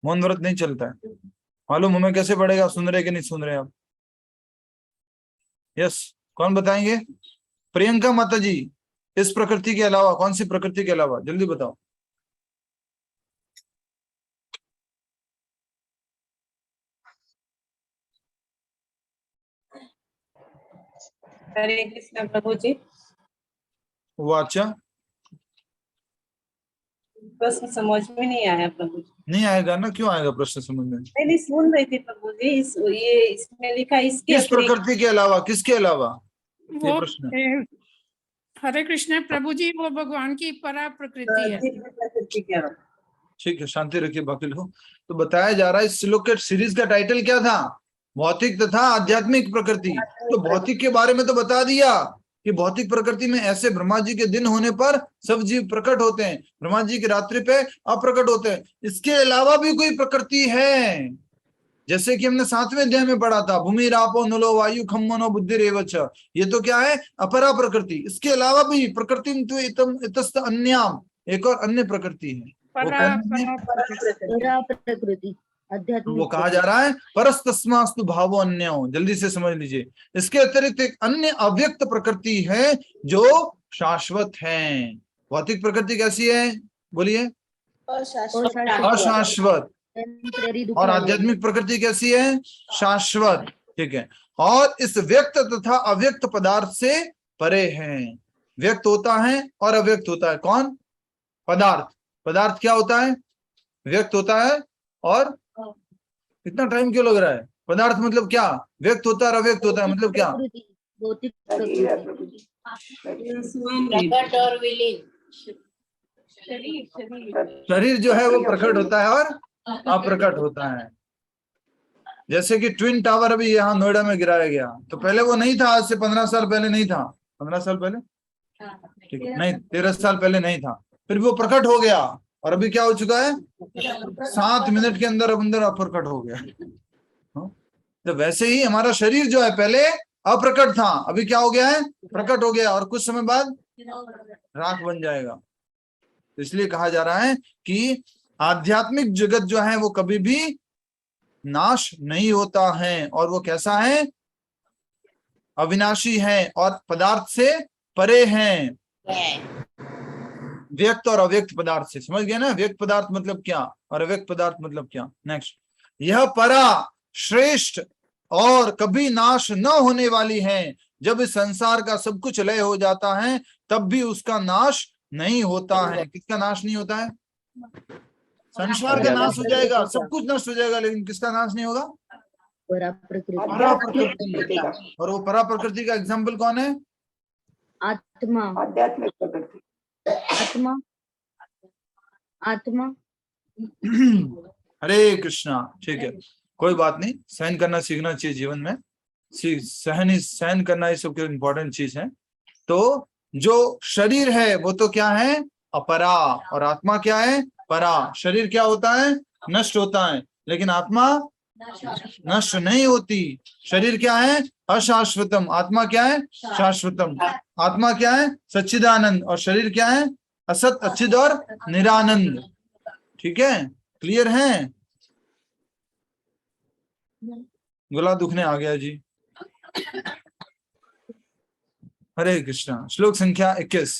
मौन व्रत नहीं चलता है। मालूम हमें कैसे पड़ेगा सुन रहे कि नहीं सुन रहे आप? यस, कौन बताएंगे? प्रियंका माता जी, इस प्रकृति के अलावा, कौन सी प्रकृति के अलावा? जल्दी बताओ। हरे कृष्ण प्रभु जी। वाचा प्रश्न समझ में नहीं आया प्रभु जी। नहीं आएगा ना? क्यों आएगा प्रश्न समझ में? नहीं सुन रही थी प्रभु जी, ये इसमें लिखा इसके किस प्रकृति के अलावा? किसके अलावा? ये वो प्रश्न। हरे कृष्ण प्रभु जी, वो भगवान की परा प्रकृति है। ठीक है, शांति रखिए बाकी लोग। तो बताया जा रहा है, इस श्लोक के सीरीज का टाइटल क्या था? भौतिक तथा आध्यात्मिक प्रकृति। तो भौतिक के बारे में तो बता दिया कि भौतिक प्रकृति में ऐसे ब्रह्मा जी के दिन होने पर सब जीव प्रकट होते हैं, ब्रह्मा जी की रात्रि पे अप्रकट होते हैं। इसके अलावा भी कोई प्रकृति है, जैसे कि हमने 7वें अध्याय में पढ़ा था, भूमि रापो नलो वायु खम मनो बुद्धि रेवच। ये तो क्या है? अपरा प्रकृति। इसके अलावा भी प्रकृति इतस्त अन्याम, एक और अन्य प्रकृति है, वो कहा जा रहा है परस्तस्मास्तु भावो अन्यो। जल्दी से समझ लीजिए, इसके अतिरिक्त एक अन्य अव्यक्त प्रकृति है जो शाश्वत है। भौतिक प्रकृति कैसी है? बोलिए। अशाश्वत। और आध्यात्मिक प्रकृति कैसी है? शाश्वत। ठीक है, और इस व्यक्त तथा अव्यक्त पदार्थ से परे है। व्यक्त होता है और अव्यक्त होता है। कौन? पदार्थ। पदार्थ क्या होता है? व्यक्त होता है। और इतना टाइम क्यों लग रहा है? पदार्थ मतलब क्या? व्यक्त होता है और अव्यक्त होता है मतलब क्या? प्रकट और विलीन। शरीर जो है वो प्रकट होता है और अप्रकट होता है। जैसे कि ट्विन टावर अभी यहाँ नोएडा में गिराया गया, तो पहले वो नहीं था, आज से 15 साल पहले नहीं था, 15 साल पहले, ठीक है, नहीं 13 साल पहले नहीं था, फिर वो प्रकट हो गया, और अभी क्या हो चुका है, 7 मिनट के अंदर अंदर प्रकट हो गया। तो वैसे ही हमारा शरीर जो है पहले अप्रकट था, अभी क्या हो गया है, प्रकट हो गया, और कुछ समय बाद राख बन जाएगा। इसलिए कहा जा रहा है कि आध्यात्मिक जगत जो है वो कभी भी नाश नहीं होता है, और वो कैसा है, अविनाशी है और पदार्थ से परे हैं, व्यक्त और अव्यक्त पदार्थ से। समझ गए ना, व्यक्त पदार्थ मतलब क्या और अव्यक्त पदार्थ मतलब क्या। नेक्स्ट, यह परा श्रेष्ठ और कभी नाश न होने वाली है। जब इस संसार का सब कुछ लय हो जाता है तब भी उसका नाश नहीं होता है। किसका नाश नहीं होता है, संसार का नाश हो जाएगा, सब कुछ नष्ट हो जाएगा, लेकिन किसका नाश नहीं होगा, परा प्रकृति। और वो परा प्रकृति का एग्जाम्पल कौन है, आत्मा, आध्यात्मिक प्रकृति, आत्मा, आत्मा। हरे कृष्णा। ठीक है, कोई बात नहीं, सहन करना सीखना चाहिए जीवन में, सहन करना ये सबके इम्पोर्टेंट चीज है। तो जो शरीर है वो तो क्या है, अपरा, और आत्मा क्या है, परा। शरीर क्या होता है, नष्ट होता है, लेकिन आत्मा नष्ट नहीं होती। शरीर क्या है, अशाश्वतम, आत्मा क्या है, शाश्वतम। आत्मा क्या है, सच्चिदानंद, और शरीर क्या है, असत, अच्चिद और निरानंद। ठीक है, क्लियर है। गला दुखने आ गया जी। हरे कृष्णा। श्लोक संख्या 21,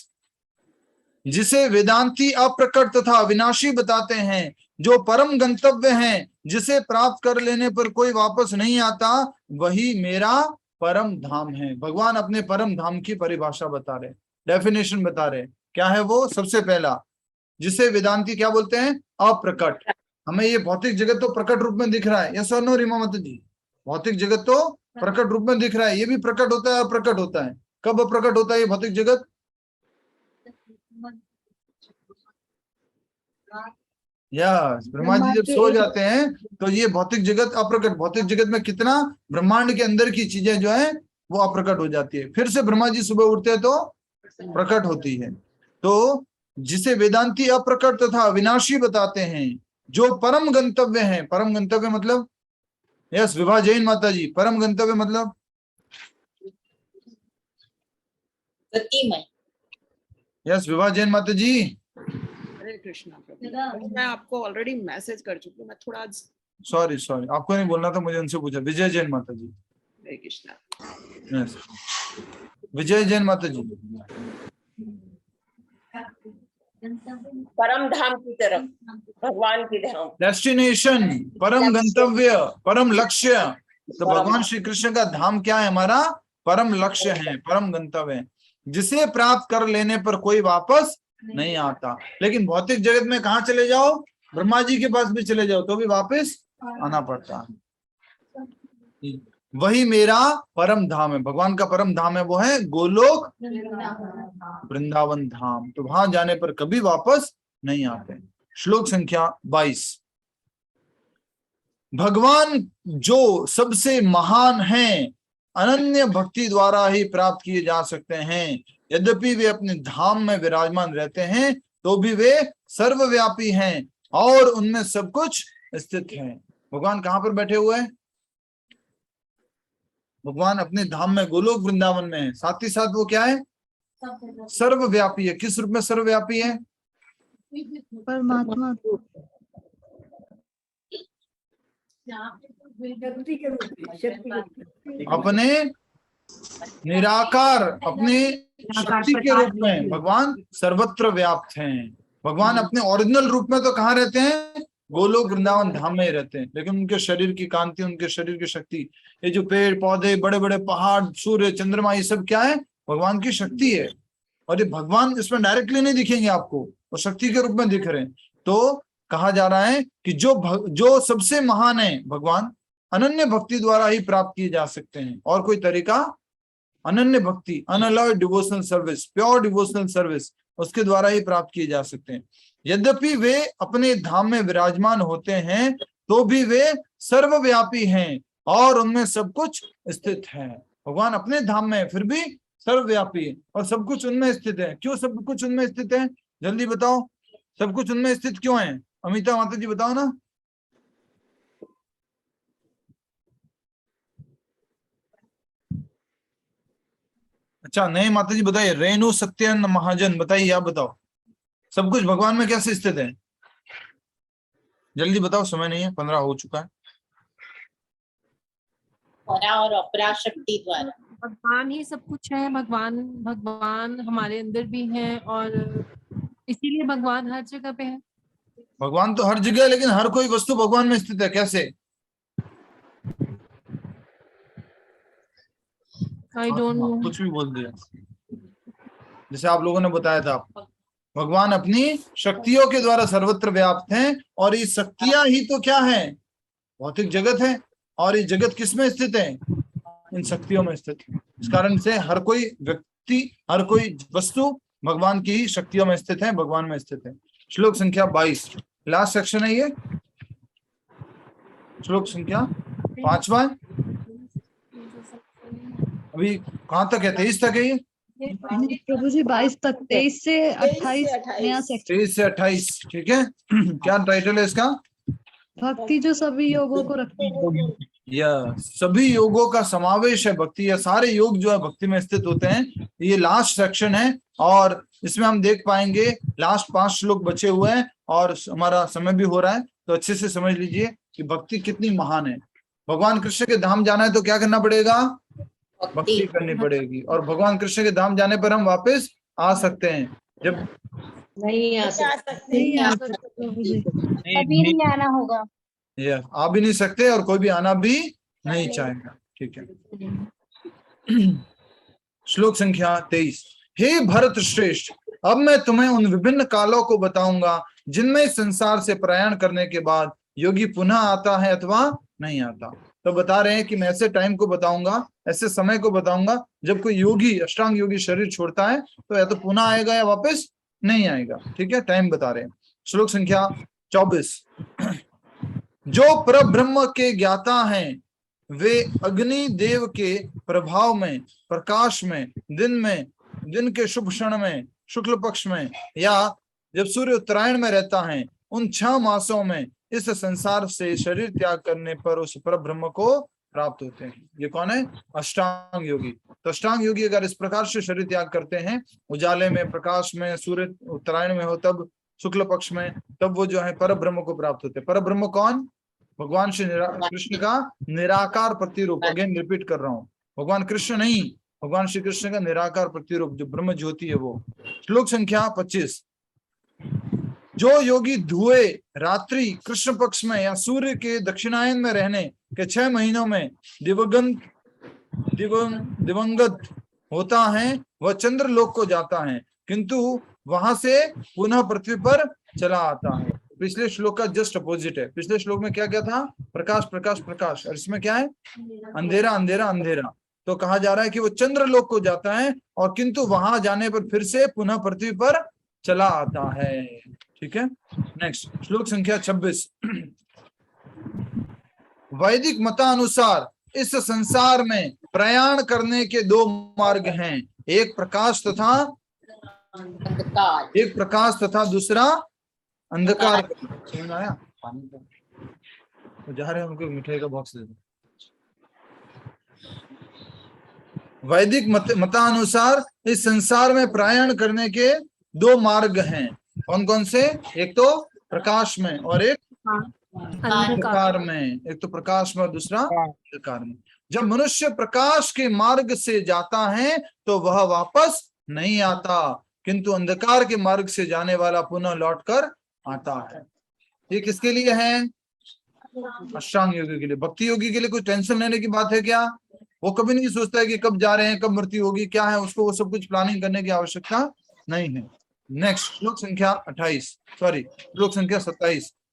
जिसे वेदांती अप्रकट तथा अविनाशी बताते हैं, जो परम गंतव्य है, जिसे प्राप्त कर लेने पर कोई वापस नहीं आता, वही मेरा परम धाम है। भगवान अपने परम धाम की परिभाषा बता रहे, डेफिनेशन बता रहे। क्या है वो, सबसे पहला, जिसे वेदांती क्या बोलते हैं, अप्रकट। हमें ये भौतिक जगत तो प्रकट रूप में दिख रहा है, यस और नो रीमा माता जी, भौतिक जगत तो प्रकट रूप में दिख रहा है, ये भी प्रकट होता है, अप्रकट होता है। कब अप्रकट होता है ये भौतिक जगत, यस, ब्रह्मा जी जब सो जाते हैं तो ये भौतिक जगत अप्रकट, भौतिक जगत में कितना ब्रह्मांड के अंदर की चीजें जो है वो अप्रकट हो जाती है, फिर से ब्रह्मा जी सुबह उठते हैं तो प्रकट होती है। तो जिसे वेदांती अप्रकट तथा अविनाशी बताते हैं, जो परम गंतव्य है, परम गंतव्य मतलब, यस विभा जैन माता जी, परम गंतव्य मतलब यस विभा जैन माता जी। हरे कृष्णा प्रभु, मैं आपको ऑलरेडी मैसेज कर चुकी हूँ, मैं थोड़ा सॉरी आपको नहीं बोलना था, मुझे उनसे पूछा। विजय जैन माता जी। हरे कृष्णा। यस विजय जैन माता जी। परम धाम की तरफ, भगवान की धाम, डेस्टिनेशन, परम गंतव्य, परम लक्ष्य। तो भगवान श्री कृष्ण का धाम क्या है, हमारा परम लक्ष्य है, परम गंतव्य है, जिसे प्राप्त कर लेने पर कोई वापस नहीं आता। लेकिन भौतिक जगत में कहाँ चले जाओ, ब्रह्मा जी के पास भी चले जाओ तो भी वापस आना पड़ता है। वही मेरा परम धाम है, भगवान का परम धाम है, वो है गोलोक वृंदावन धाम। तो वहां जाने पर कभी वापस नहीं आते। श्लोक संख्या 22, भगवान जो सबसे महान हैं, अनन्य भक्ति द्वारा ही प्राप्त किए जा सकते हैं। यद्यपि वे अपने धाम में विराजमान रहते हैं तो भी वे सर्वव्यापी हैं और उनमें सब कुछ स्थित है। भगवान कहाँ पर बैठे हुए हैं, भगवान अपने धाम में गोलोक वृंदावन में है, साथ ही साथ वो क्या है, सर्वव्यापी है। किस रूप में सर्वव्यापी है, परमात्मा, अपने निराकार, अपने शक्ति के रूप में भगवान सर्वत्र व्याप्त हैं। भगवान अपने ओरिजिनल रूप में तो कहाँ रहते हैं, गोलोक वृंदावन धाम में ही रहते हैं, लेकिन उनके शरीर की कांति, उनके शरीर की शक्ति, ये जो पेड़ पौधे, बड़े बड़े पहाड़, सूर्य, चंद्रमा, ये सब क्या है, भगवान की शक्ति है। और ये भगवान इसमें डायरेक्टली नहीं दिखेंगे आपको, वो शक्ति के रूप में दिख रहे हैं। तो कहा जा रहा है कि जो सबसे महान है भगवान, अनन्य भक्ति द्वारा ही प्राप्त किए जा सकते हैं, और कोई तरीका, अनन्य भक्ति, unalloyed devotional service, pure devotional service, उसके द्वारा ही प्राप्त किए जा सकते हैं। यद्यपि वे अपने धाम में विराजमान होते हैं तो भी वे सर्वव्यापी हैं और उनमें सब कुछ स्थित है। भगवान अपने धाम में है फिर भी सर्वव्यापी है और सब कुछ उनमें स्थित है। क्यों सब कुछ उनमें स्थित है? जल्दी बताओ, सब कुछ उनमें स्थित क्यों है? अमिता माता जी बताओ ना। अच्छा नहीं माता जी बताइए। रेणु सत्यन महाजन बताइए, आप बताओ सब कुछ भगवान में कैसे स्थित है? जल्दी बताओ, समय नहीं है, 15 हो चुका है। परा और अपरा शक्ति द्वारा। भगवान ही सब कुछ है। भगवान भगवान हमारे अंदर भी है और इसीलिए भगवान हर जगह पे है। भगवान तो हर जगह है, लेकिन हर कोई वस्तु भगवान में स्थित है कैसे? I don't know. कुछ भी बोल दिया। जैसे आप लोगों ने बताया था, भगवान अपनी शक्तियों के द्वारा सर्वत्र व्याप्त हैं और ये शक्तियां ही तो क्या है? भौतिक जगत है। और ये जगत किस में स्थित है? इन शक्तियों में स्थित है। इस कारण से हर कोई व्यक्ति, हर कोई वस्तु भगवान की ही शक्तियों में स्थित है, भगवान में स्थित है। श्लोक संख्या 22 लास्ट सेक्शन है ये। श्लोक संख्या 5वां। अभी कहाँ तक है? 23 तक है ये प्रभु जी 22 तक, 23 से 28 नया सेक्शन। 23 से 28, ठीक है। क्या टाइटल है इसका? भक्ति जो सभी योगों को रखती है। यह सभी योगों का समावेश है भक्ति, या सारे योग जो है भक्ति में स्थित होते हैं। ये लास्ट सेक्शन है और इसमें हम देख पाएंगे लास्ट 5 श्लोक बचे हुए हैं और हमारा समय भी हो रहा है, तो अच्छे से समझ लीजिए कि भक्ति कितनी महान है। भगवान कृष्ण के धाम जाना है तो क्या करना पड़ेगा? भक्ति करनी पड़ेगी। और भगवान कृष्ण के धाम जाने पर हम वापस आ सकते हैं। जब नहीं आ सकते। नहीं आ सकते प्रभु जी। कभी नहीं आना होगा। ये आ भी नहीं सकते और कोई भी आना भी नहीं चाहेगा, ठीक है। श्लोक संख्या 23। हे भरत श्रेष्ठ, अब मैं तुम्हें उन विभिन्न कालों को बताऊंगा जिनमें संसार से प्रयाण करने के बाद योगी पुनः आता है अथवा नहीं आता। तो बता रहे हैं कि मैं ऐसे टाइम को बताऊंगा, ऐसे समय को बताऊंगा जब कोई योगी, अष्टांग योगी शरीर छोड़ता है तो या तो पुनः आएगा या वापस नहीं आएगा, ठीक है। टाइम बता रहे हैं। श्लोक संख्या 24। जो परब्रह्म के ज्ञाता हैं वे अग्नि देव के प्रभाव में, प्रकाश में, दिन के शुभ क्षण में, शुक्ल पक्ष में या जब सूर्य उत्तरायण में रहता है, उन 6 मासों में इस संसार से शरीर त्याग करने पर उस परब्रह्म को प्राप्त होते हैं। ये कौन है? अष्टांग योगी। तो अष्टांग योगी अगर इस प्रकार से शरीर त्याग करते हैं, उजाले में, प्रकाश में, सूर्य उत्तरायण में हो तब, शुक्ल पक्ष में, तब वो जो है परब्रह्म को प्राप्त होते हैं। परब्रह्म कौन? भगवान श्री कृष्ण का निराकार प्रतिरूप। अगेन रिपीट कर रहा हूं, भगवान कृष्ण नहीं, भगवान श्री कृष्ण का निराकार प्रतिरूप जो ब्रह्म ज्योति है वो। श्लोक संख्या 25। जो योगी धुएं रात्रि कृष्ण पक्ष में या सूर्य के दक्षिणायन में रहने के 6 महीनों में दिवंगत होता है, वह चंद्रलोक को जाता है, किंतु वहां से पुनः पृथ्वी पर चला आता है। पिछले श्लोक का जस्ट अपोजिट है। पिछले श्लोक में क्या क्या था? प्रकाश प्रकाश प्रकाश, और इसमें क्या है? अंधेरा अंधेरा अंधेरा। तो कहा जा रहा है कि वो चंद्रलोक को जाता है और किंतु वहां जाने पर फिर से पुनः पृथ्वी पर चला आता है, ठीक है। नेक्स्ट श्लोक संख्या 26। वैदिक मतानुसार इस संसार में प्रयाण करने के 2 मार्ग हैं, एक प्रकाश तथा दूसरा अंधकार। समझ आया? तो जा रहे हैं, उनको मिठाई का बॉक्स दे दो। वैदिक मतानुसार इस संसार में प्रयाण करने के 2 मार्ग हैं। कौन कौन से? एक तो प्रकाश में और एक अंधकार में। एक तो प्रकाश में और दूसरा अंधकार में। जब मनुष्य प्रकाश के मार्ग से जाता है तो वह वापस नहीं आता, किंतु अंधकार के मार्ग से जाने वाला पुनः लौटकर आता है। ये किसके लिए है? अष्टांग योगी के लिए। भक्ति योगी के लिए कोई टेंशन लेने की बात है क्या? वो कभी नहीं सोचता है कि कब जा रहे हैं, कब मृत्यु होगी, क्या है, उसको वो सब कुछ प्लानिंग करने की आवश्यकता नहीं है। नेक्स्ट श्लोक संख्या 27।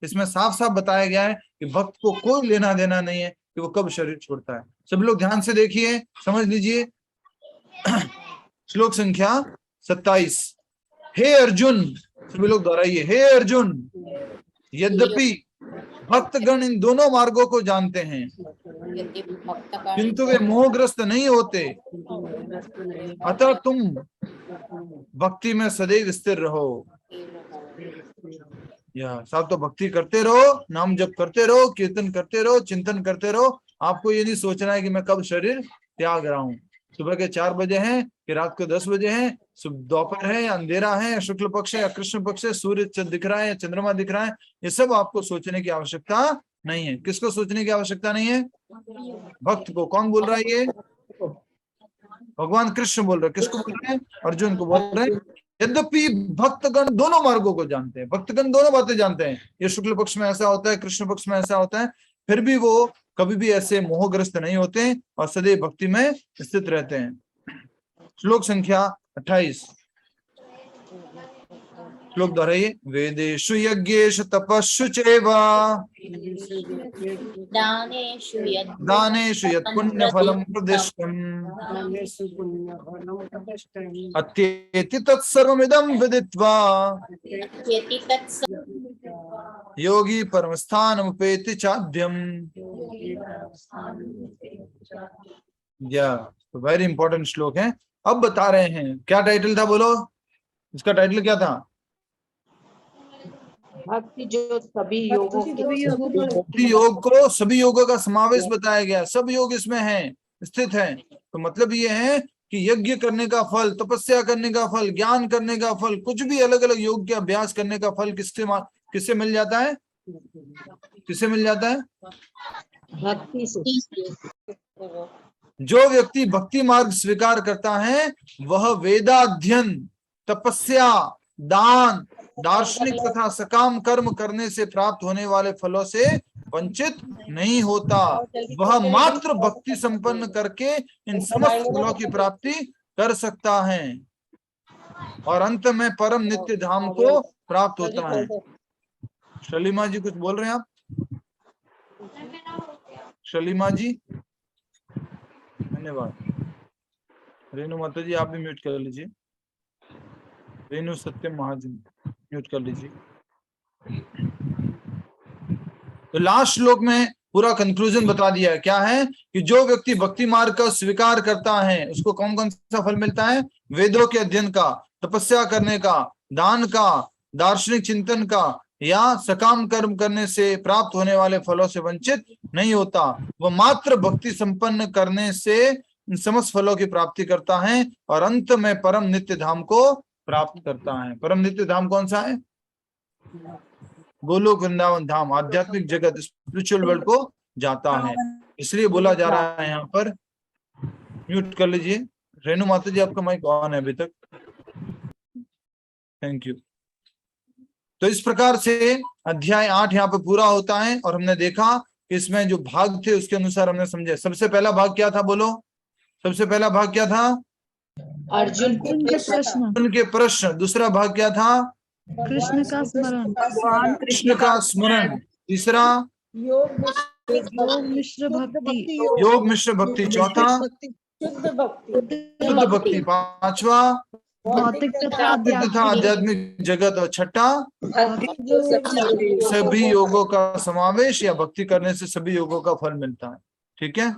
इसमें साफ साफ बताया गया है कि भक्त को कोई लेना देना नहीं है कि वो कब शरीर छोड़ता है। सभी लोग ध्यान से देखिए, समझ लीजिए। श्लोक संख्या 27। हे अर्जुन, सभी लोग दोहराइए, हे अर्जुन, यद्यपि भक्तगण इन दोनों मार्गों को जानते हैं, किंतु वे मोहग्रस्त नहीं होते। अतः तुम भक्ति में सदैव स्थिर रहो। या साहब, तो भक्ति करते रहो, नाम जप करते रहो, कीर्तन करते रहो, चिंतन करते रहो। आपको ये नहीं सोचना है कि मैं कब शरीर त्याग रहा हूँ, सुबह के 4 बजे हैं कि रात को 10 बजे हैं, दोपहर है या अंधेरा है या शुक्ल पक्ष है या कृष्ण पक्ष है, सूर्य दिख रहा है या चंद्रमा दिख रहा है, ये सब आपको सोचने की आवश्यकता नहीं है। किसको सोचने की आवश्यकता नहीं है? भक्त को। कौन बोल रहा है ये? भगवान कृष्ण बोल रहे हैं। किसको बोल रहे हैं? अर्जुन को बोल रहे हैं। यद्यपि भक्तगण दोनों मार्गों को जानते हैं, भक्तगण दोनों बातें जानते हैं, ये शुक्ल पक्ष में ऐसा होता है, कृष्ण पक्ष में ऐसा होता है, फिर भी वो कभी भी ऐसे मोहग्रस्त नहीं होते और सदैव भक्ति में स्थित रहते हैं। श्लोक संख्या 28, श्लोक दोहराइए। वेदेषु यज्ञेषु तपस्सु चैव दानेषु यत् पुण्यफलं प्रदिष्टम् अत्येति तत्सर्वमिदं विदित्वा योगी परमस्थानमुपेति चाद्यम्। वेरी इंपॉर्टेंट श्लोक है। अब बता रहे हैं, क्या टाइटल था बोलो, इसका टाइटल क्या था? भक्ति जो सभी योगों भक्ति योग को सभी योगों का समावेश बताया गया, सब योग इसमें हैं, स्थित हैं। तो मतलब ये है कि यज्ञ करने का फल, तपस्या करने का फल, ज्ञान करने का फल, कुछ भी अलग अलग योग के अभ्यास करने का फल किससे मिल जाता है? किससे मिल जाता है? भक्ति से। जो व्यक्ति भक्ति मार्ग स्वीकार करता है वह वेदाध्ययन, तपस्या, दान, दार्शनिक तथा सकाम कर्म करने से प्राप्त होने वाले फलों से वंचित नहीं होता। वह मात्र भक्ति संपन्न करके इन समस्त फलों की प्राप्ति कर सकता है और अंत में परम नित्य धाम को प्राप्त होता है। शलीमा जी कुछ बोल रहे हैं आप? शलीमा जी, धन्यवाद। रेणु माता जी आप भी म्यूट कर लीजिए। रेणु सत्यम महाजन म्यूट कर लीजिए। तो लास्ट श्लोक में पूरा कंक्लूजन बता दिया है। क्या है कि जो व्यक्ति भक्ति मार्ग का स्वीकार करता है उसको कौन कौन सा फल मिलता है? वेदों के अध्ययन का, तपस्या करने का, दान का, दार्शनिक चिंतन का या सकाम कर्म करने से प्राप्त होने वाले फलों से वंचित नहीं होता। वह मात्र भक्ति संपन्न करने से इन समस्त फलों की प्राप्ति करता है और अंत में परम नित्य धाम को प्राप्त करता है। परम नित्य धाम कौन सा है? गोलोक वृंदावन धाम, आध्यात्मिक जगत, स्पिरिचुअल वर्ल्ड को जाता है। इसलिए बोला जा रहा है यहाँ पर। म्यूट कर लीजिए। रेणु माता जी आपका माइक ऑन है अभी तक। Thank you. तो इस प्रकार से अध्याय 8 यहाँ पे पूरा होता है और हमने देखा कि इसमें जो भाग थे उसके अनुसार हमने समझे। सबसे पहला भाग क्या था बोलो? सबसे पहला भाग क्या था? अर्जुन के प्रश्न। दूसरा भाग क्या था? कृष्ण का स्मरण। कृष्ण का स्मरण। तीसरा योग मिश्र भक्ति। योग मिश्र भक्ति। चौथा शुद्ध भक्ति। पांचवा भौतिक तथा आध्यात्मिक जगत। और छठा सभी योगों का समावेश या भक्ति करने से सभी योगों का फल मिलता है। ठीक है,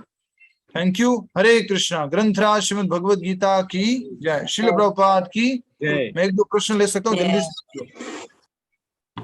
थैंक यू। हरे कृष्णा। ग्रंथराज श्रीमद् भगवद गीता की जय। श्रील प्रभुपाद की जय। मैं 1-2 प्रश्न ले सकता हूँ जल्दी से?